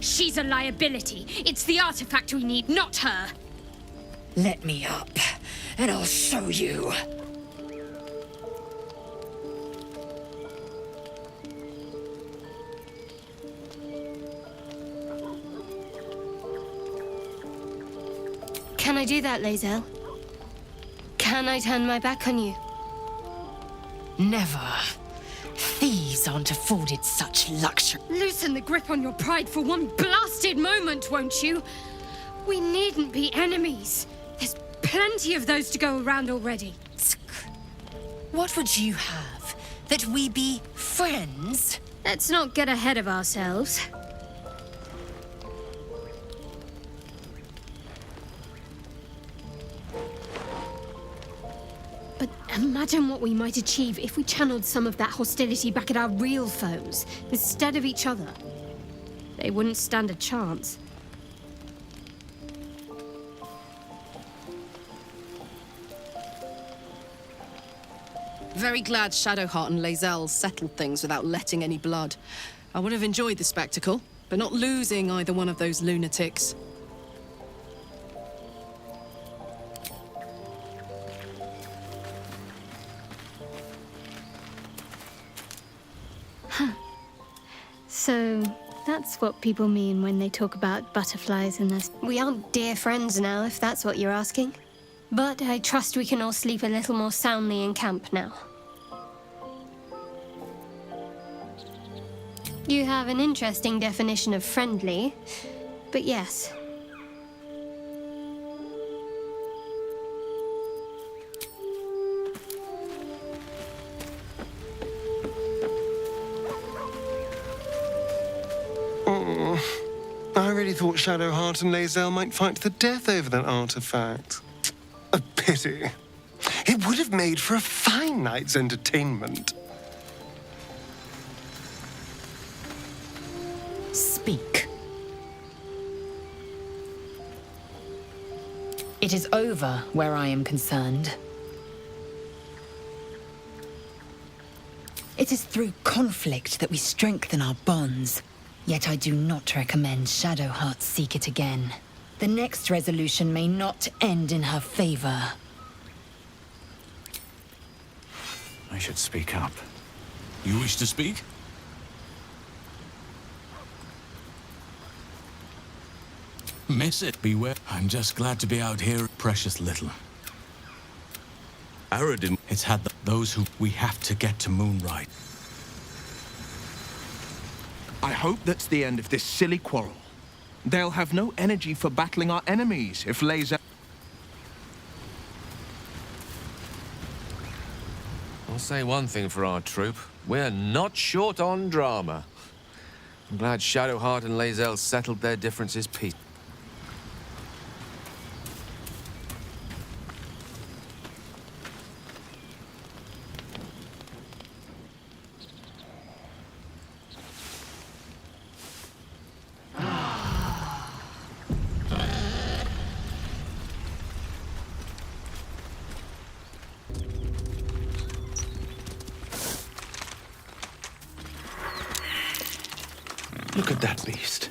She's a liability. It's the artifact we need, not her. Let me up, and I'll show you. Can I do that, Lae'zel? Can I turn my back on you? Never. Thieves aren't afforded such luxury. Loosen the grip on your pride for one blasted moment, won't you? We needn't be enemies. There's plenty of those to go around already. What would you have? That we be friends? Let's not get ahead of ourselves. But imagine what we might achieve if we channeled some of that hostility back at our real foes, instead of each other. They wouldn't stand a chance. Very glad Shadowheart and Lae'zel settled things without letting any blood. I would have enjoyed the spectacle, but not losing either one of those lunatics. So, that's what people mean when they talk about butterflies and us. We aren't dear friends now, if that's what you're asking. But I trust we can all sleep a little more soundly in camp now. You have an interesting definition of friendly, but yes. really thought Shadowheart and Lae'zel might fight to the death over that artifact. A pity. It would have made for a fine night's entertainment. Speak. It is over where I am concerned. It is through conflict that we strengthen our bonds. Yet I do not recommend Shadowheart seek it again. The next resolution may not end in her favor. I should speak up. You wish to speak? Miss it, beware. I'm just glad to be out here, precious little. Aradin, it's had those who we have to get to Moonrise. I hope that's the end of this silly quarrel. They'll have no energy for battling our enemies if Lae'zel... I'll say one thing for our troop. We're not short on drama. I'm glad Shadowheart and Lae'zel settled their differences peacefully. Look at that beast.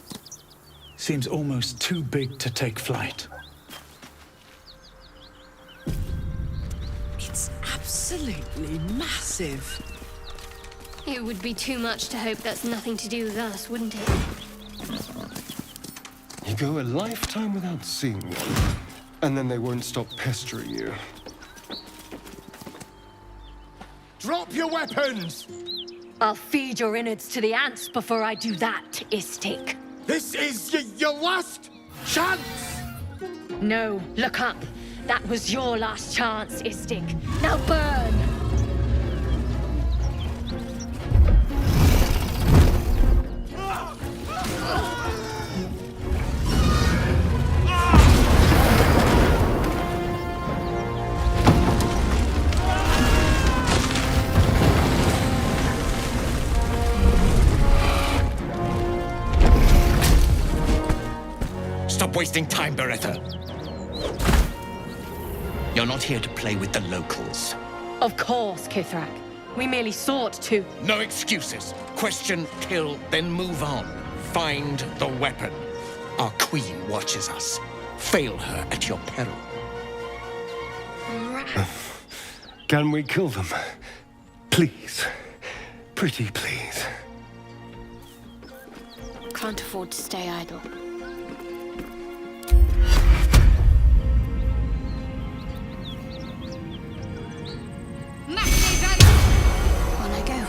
Seems almost too big to take flight. It's absolutely massive. It would be too much to hope that's nothing to do with us, wouldn't it? You go a lifetime without seeing one, and then they won't stop pestering you. Drop your weapons! I'll feed your innards to the ants before I do that, Istik. This is your last chance! No, look up. That was your last chance, Istik. Now burn! Stop wasting time, Beretta. You're not here to play with the locals. Of course, Kithrak. We merely sought to... No excuses. Question, kill, then move on. Find the weapon. Our queen watches us. Fail her at your peril. Can we kill them? Please. Pretty please. Can't afford to stay idle. On I go.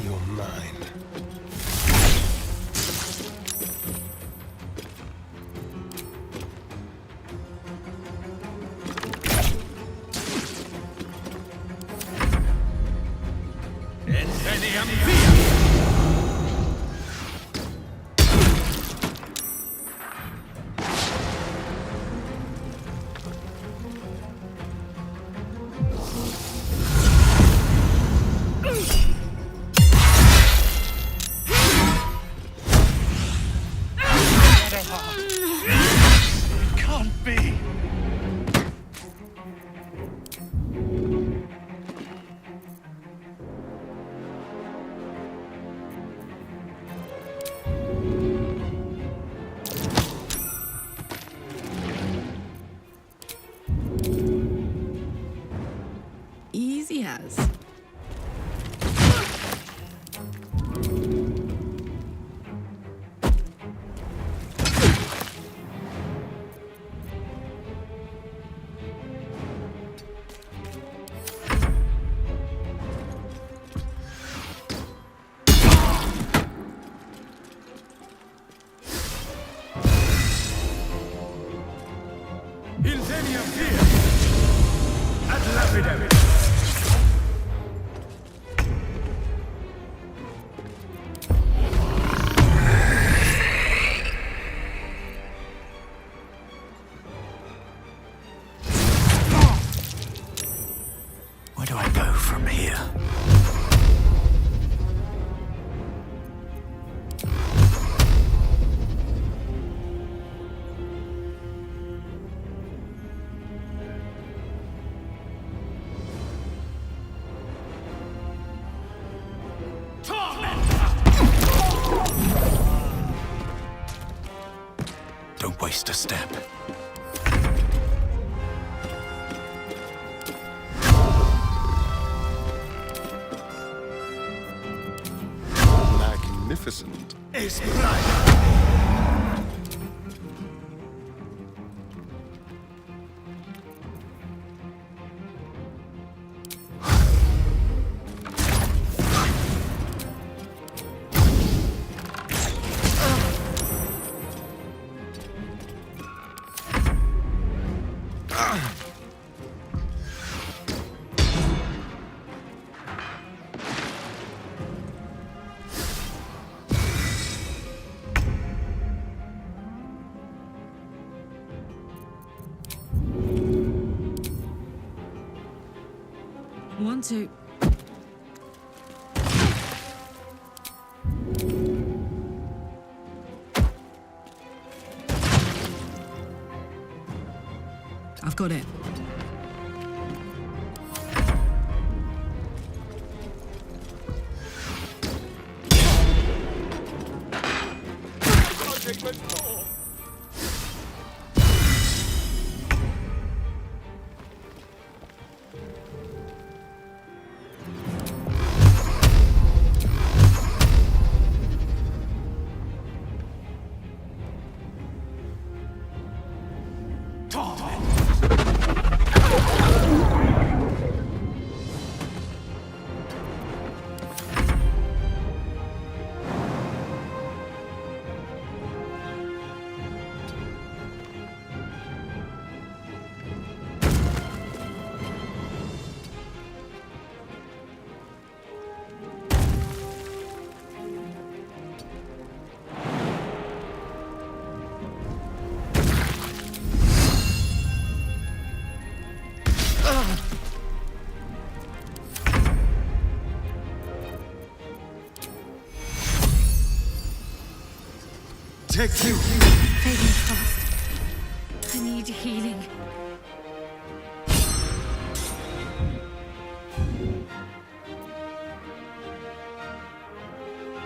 You're mine. has. Where do I go from here? Don't waste a step. Magnificent. It's blood. One, two. I've got it. Take you. Fading fast. I need healing.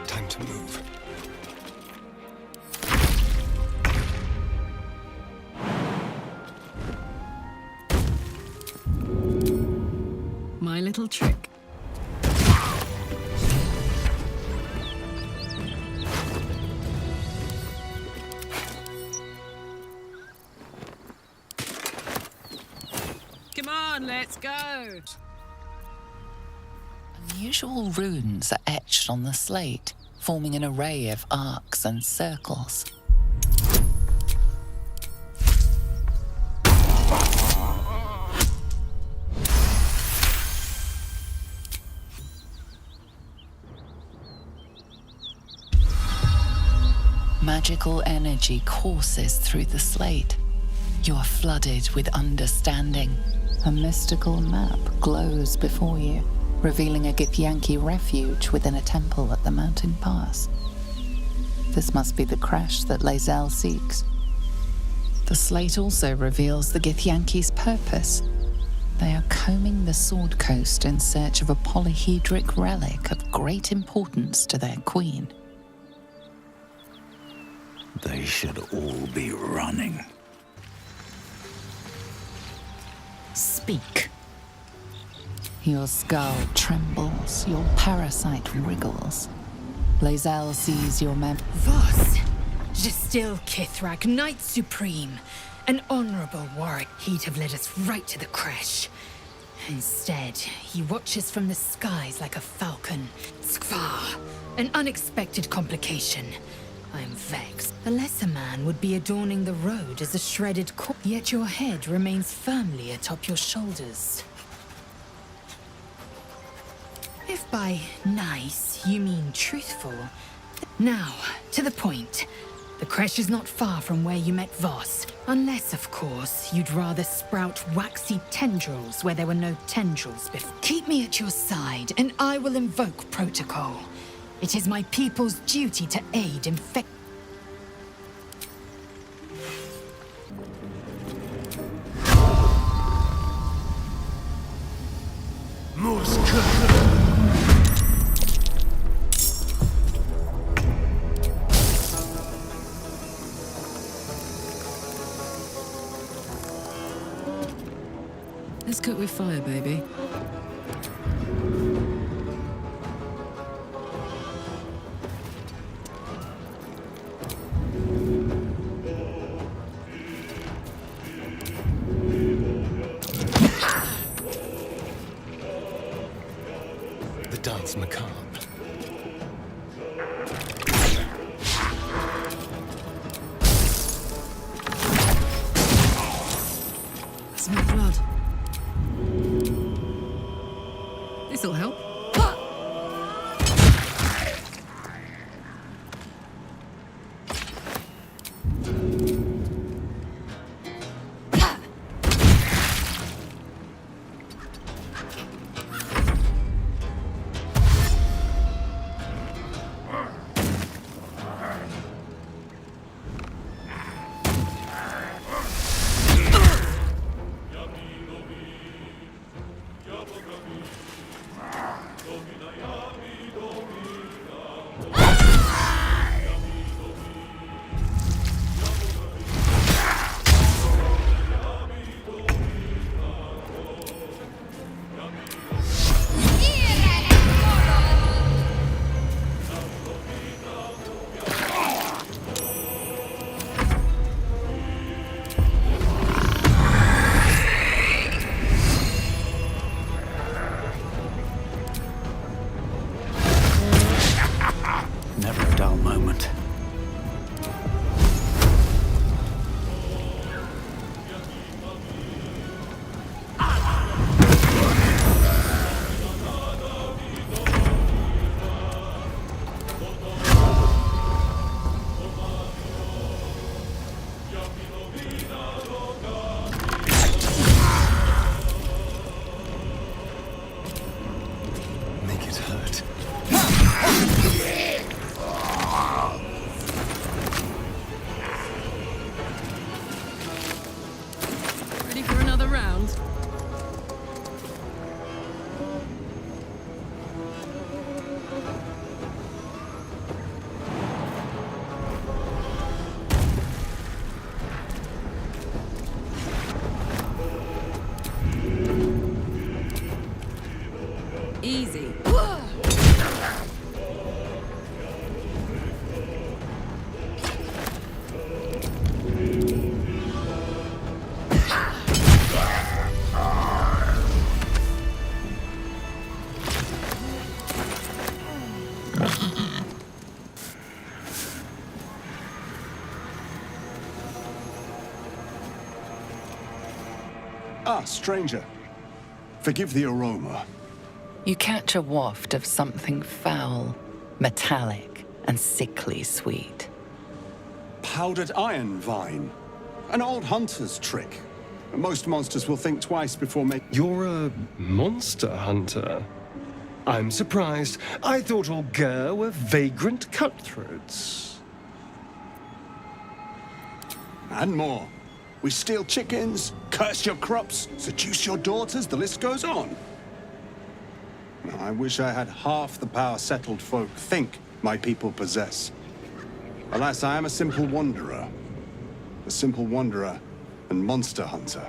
Time to move. My little trick. Come on, let's go. Unusual runes are etched on the slate, forming an array of arcs and circles. Magical energy courses through the slate. You are flooded with understanding. A mystical map glows before you, revealing a Githyanki refuge within a temple at the mountain pass. This must be the crash that Lae'zel seeks. The slate also reveals the Githyanki's purpose. They are combing the Sword Coast in search of a polyhedric relic of great importance to their queen. They should all be running. Speak. Your skull trembles, your parasite wriggles. Lae'zel sees your Voss, Gestil Kithrak, Knight Supreme, an honorable warrior. He'd have led us right to the crash. Instead, he watches from the skies like a falcon. Skvar, an unexpected complication. I'm vexed. A lesser man would be adorning the road as a shredded corpse, yet your head remains firmly atop your shoulders. If by nice you mean truthful. Now, to the point. The crash is not far from where you met Voss. Unless, of course, you'd rather sprout waxy tendrils where there were no tendrils before. Keep me at your side, and I will invoke protocol. It is my people's duty to aid in Let's cook with fire, baby. The dance macabre. Smell blood. This'll help. Never a dull moment. Make it hurt. Ready for another round? Easy. Ah, stranger. Forgive the aroma. You catch a waft of something foul, metallic, and sickly sweet. Powdered iron vine. An old hunter's trick. Most monsters will think twice before making... You're a monster hunter? I'm surprised. I thought all Gur were vagrant cutthroats. And more. We steal chickens, curse your crops, seduce your daughters, the list goes on. I wish I had half the power settled folk think my people possess. Alas, I am a simple wanderer. A simple wanderer and monster hunter.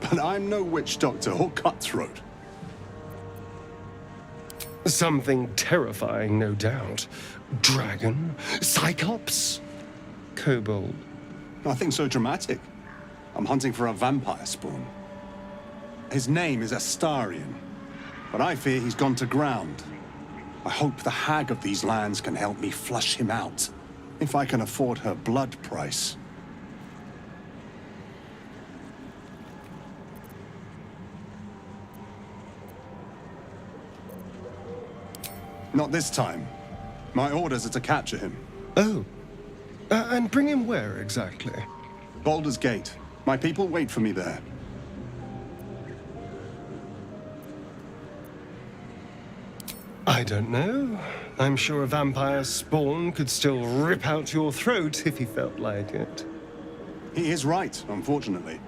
But I'm no witch doctor or cutthroat. Something terrifying, no doubt. Dragon? Cyclops? Kobold? Nothing so dramatic. I'm hunting for a vampire spawn. His name is Astarion, but I fear he's gone to ground. I hope the hag of these lands can help me flush him out, if I can afford her blood price. Not this time. My orders are to capture him. Oh. And bring him where exactly? Baldur's Gate. My people wait for me there. I don't know. I'm sure a vampire spawn could still rip out your throat if he felt like it. He is right, unfortunately.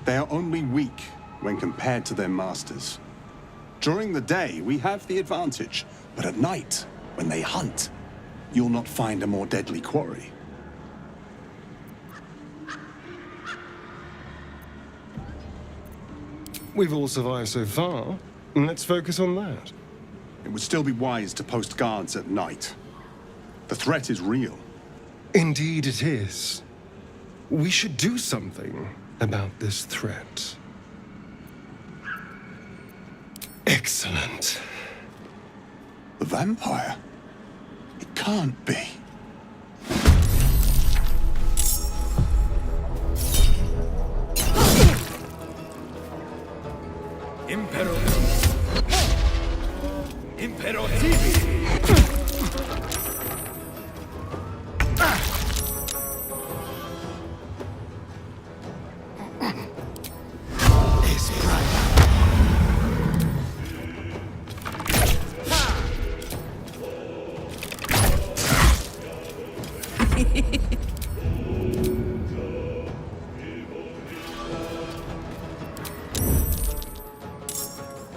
They are only weak when compared to their masters. During the day, we have the advantage, but at night, when they hunt, you'll not find a more deadly quarry. We've all survived so far. Let's focus on that. It would still be wise to post guards at night. The threat is real. Indeed it is. We should do something about this threat. Excellent. The vampire? It can't be. Impero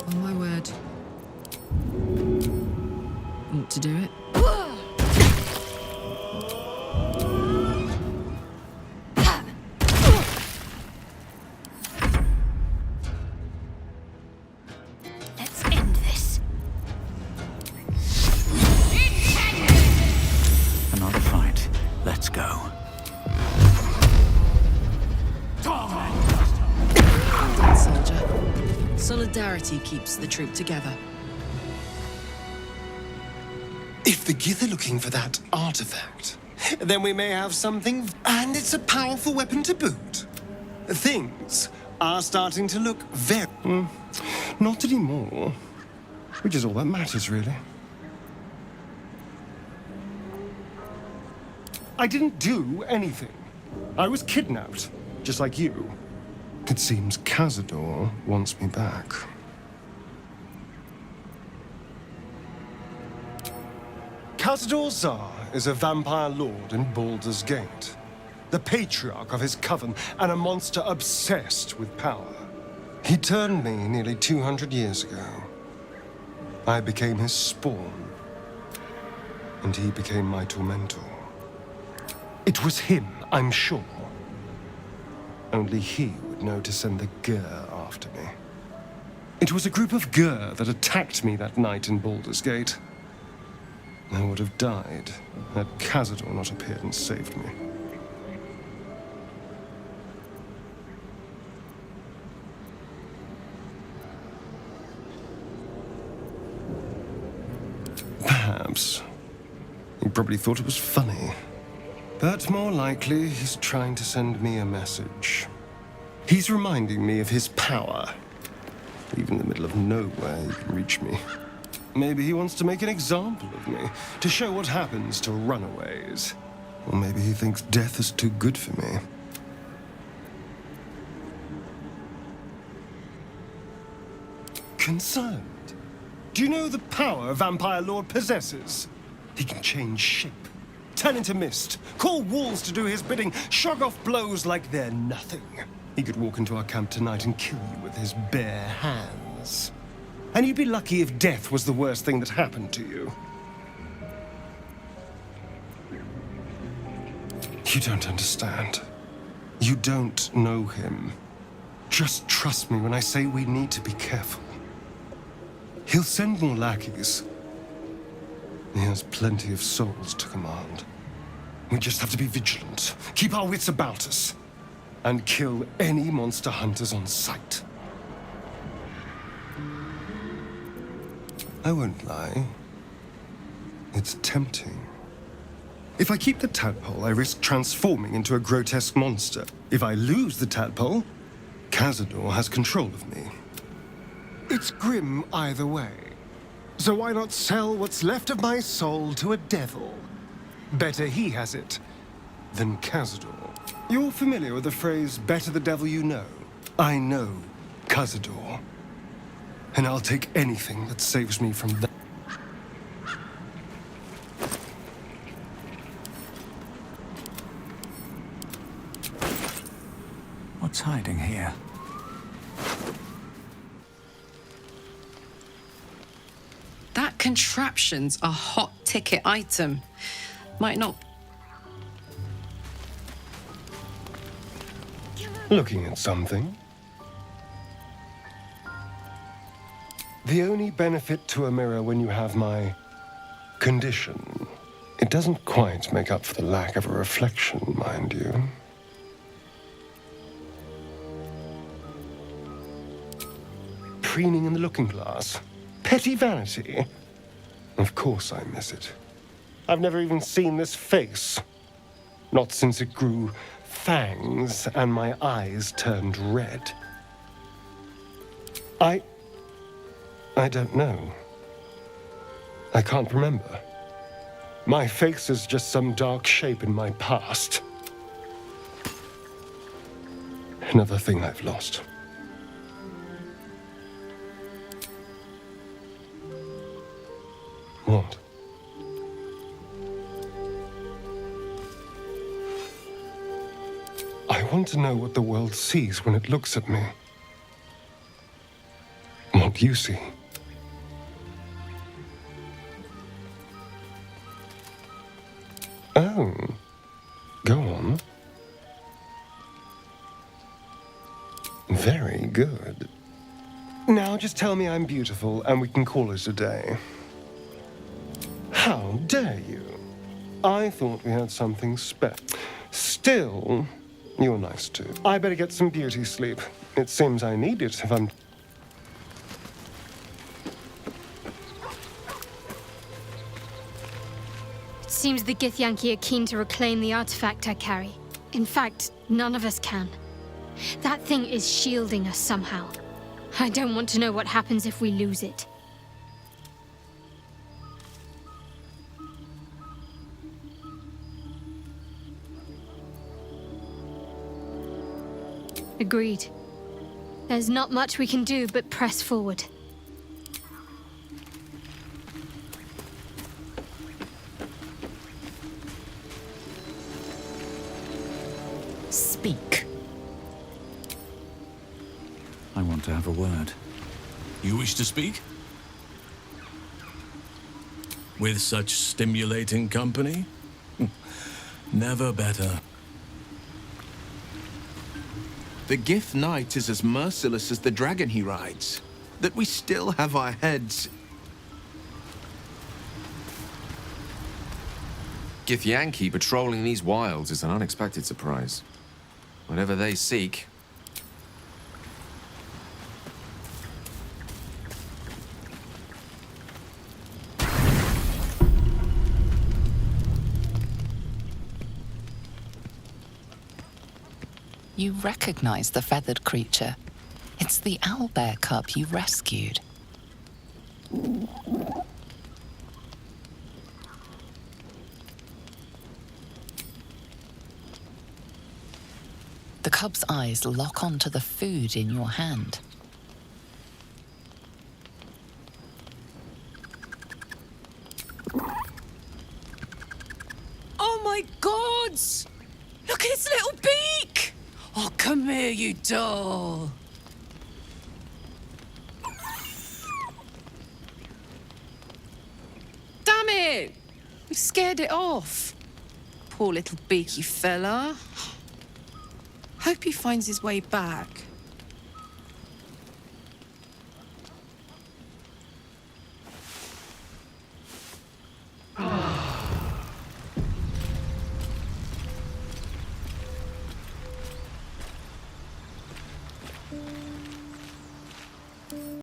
On my word. Want to do it? Let's end this. Another fight. Let's go. Well done, soldier. Solidarity keeps the troop together. If the Gith are looking for that artifact, then we may have something, and it's a powerful weapon to boot. Things are starting to look very... not anymore. Which is all that matters, really. I didn't do anything. I was kidnapped, just like you. It seems Cazador wants me back. Cazador Zar is a vampire lord in Baldur's Gate, the patriarch of his coven and a monster obsessed with power. He turned me nearly 200 years ago. I became his spawn, and he became my tormentor. It was him, I'm sure. Only he would know to send the Gur after me. It was a group of Gur that attacked me that night in Baldur's Gate. I would have died had Cazador not appeared and saved me. Perhaps. He probably thought it was funny. But more likely, he's trying to send me a message. He's reminding me of his power. Even in the middle of nowhere, he can reach me. Maybe he wants to make an example of me, to show what happens to runaways. Or maybe he thinks death is too good for me. Concerned? Do you know the power a vampire lord possesses? He can change shape, turn into mist, call walls to do his bidding, shrug off blows like they're nothing. He could walk into our camp tonight and kill you with his bare hands. And you'd be lucky if death was the worst thing that happened to you. You don't understand. You don't know him. Just trust me when I say we need to be careful. He'll send more lackeys. He has plenty of souls to command. We just have to be vigilant, keep our wits about us, and kill any monster hunters on sight. I won't lie. It's tempting. If I keep the tadpole, I risk transforming into a grotesque monster. If I lose the tadpole, Cazador has control of me. It's grim either way. So why not sell what's left of my soul to a devil? Better he has it than Cazador. You're familiar with the phrase, better the devil you know? I know Cazador. And I'll take anything that saves me from that. What's hiding here? That contraption's a hot ticket item. Might not. Looking at something? The only benefit to a mirror when you have my condition, it doesn't quite make up for the lack of a reflection, mind you. Preening in the looking glass. Petty vanity. Of course I miss it. I've never even seen this face. Not since it grew fangs and my eyes turned red. I don't know. I can't remember. My face is just some dark shape in my past. Another thing I've lost. What? I want to know what the world sees when it looks at me. What you see. Oh. Go on. Very good. Now just tell me I'm beautiful and we can call it a day. How dare you? I thought we had something special. Still, you're nice too. I better get some beauty sleep. It seems I need it if I'm... It seems the Githyanki are keen to reclaim the artifact I carry. In fact, none of us can. That thing is shielding us somehow. I don't want to know what happens if we lose it. Agreed. There's not much we can do but press forward. Speak. I want to have a word. You wish to speak? With such stimulating company? Never better. The Gith Knight is as merciless as the dragon he rides. That we still have our heads... Githyanki patrolling these wilds is an unexpected surprise. Whatever they seek... You recognize the feathered creature. It's the owlbear cub you rescued. The cub's eyes lock onto the food in your hand. Oh my gods! Look at its little beak! Oh, come here, you doll. Damn it! We scared it off. Poor little beaky fella. Hope he finds his way back.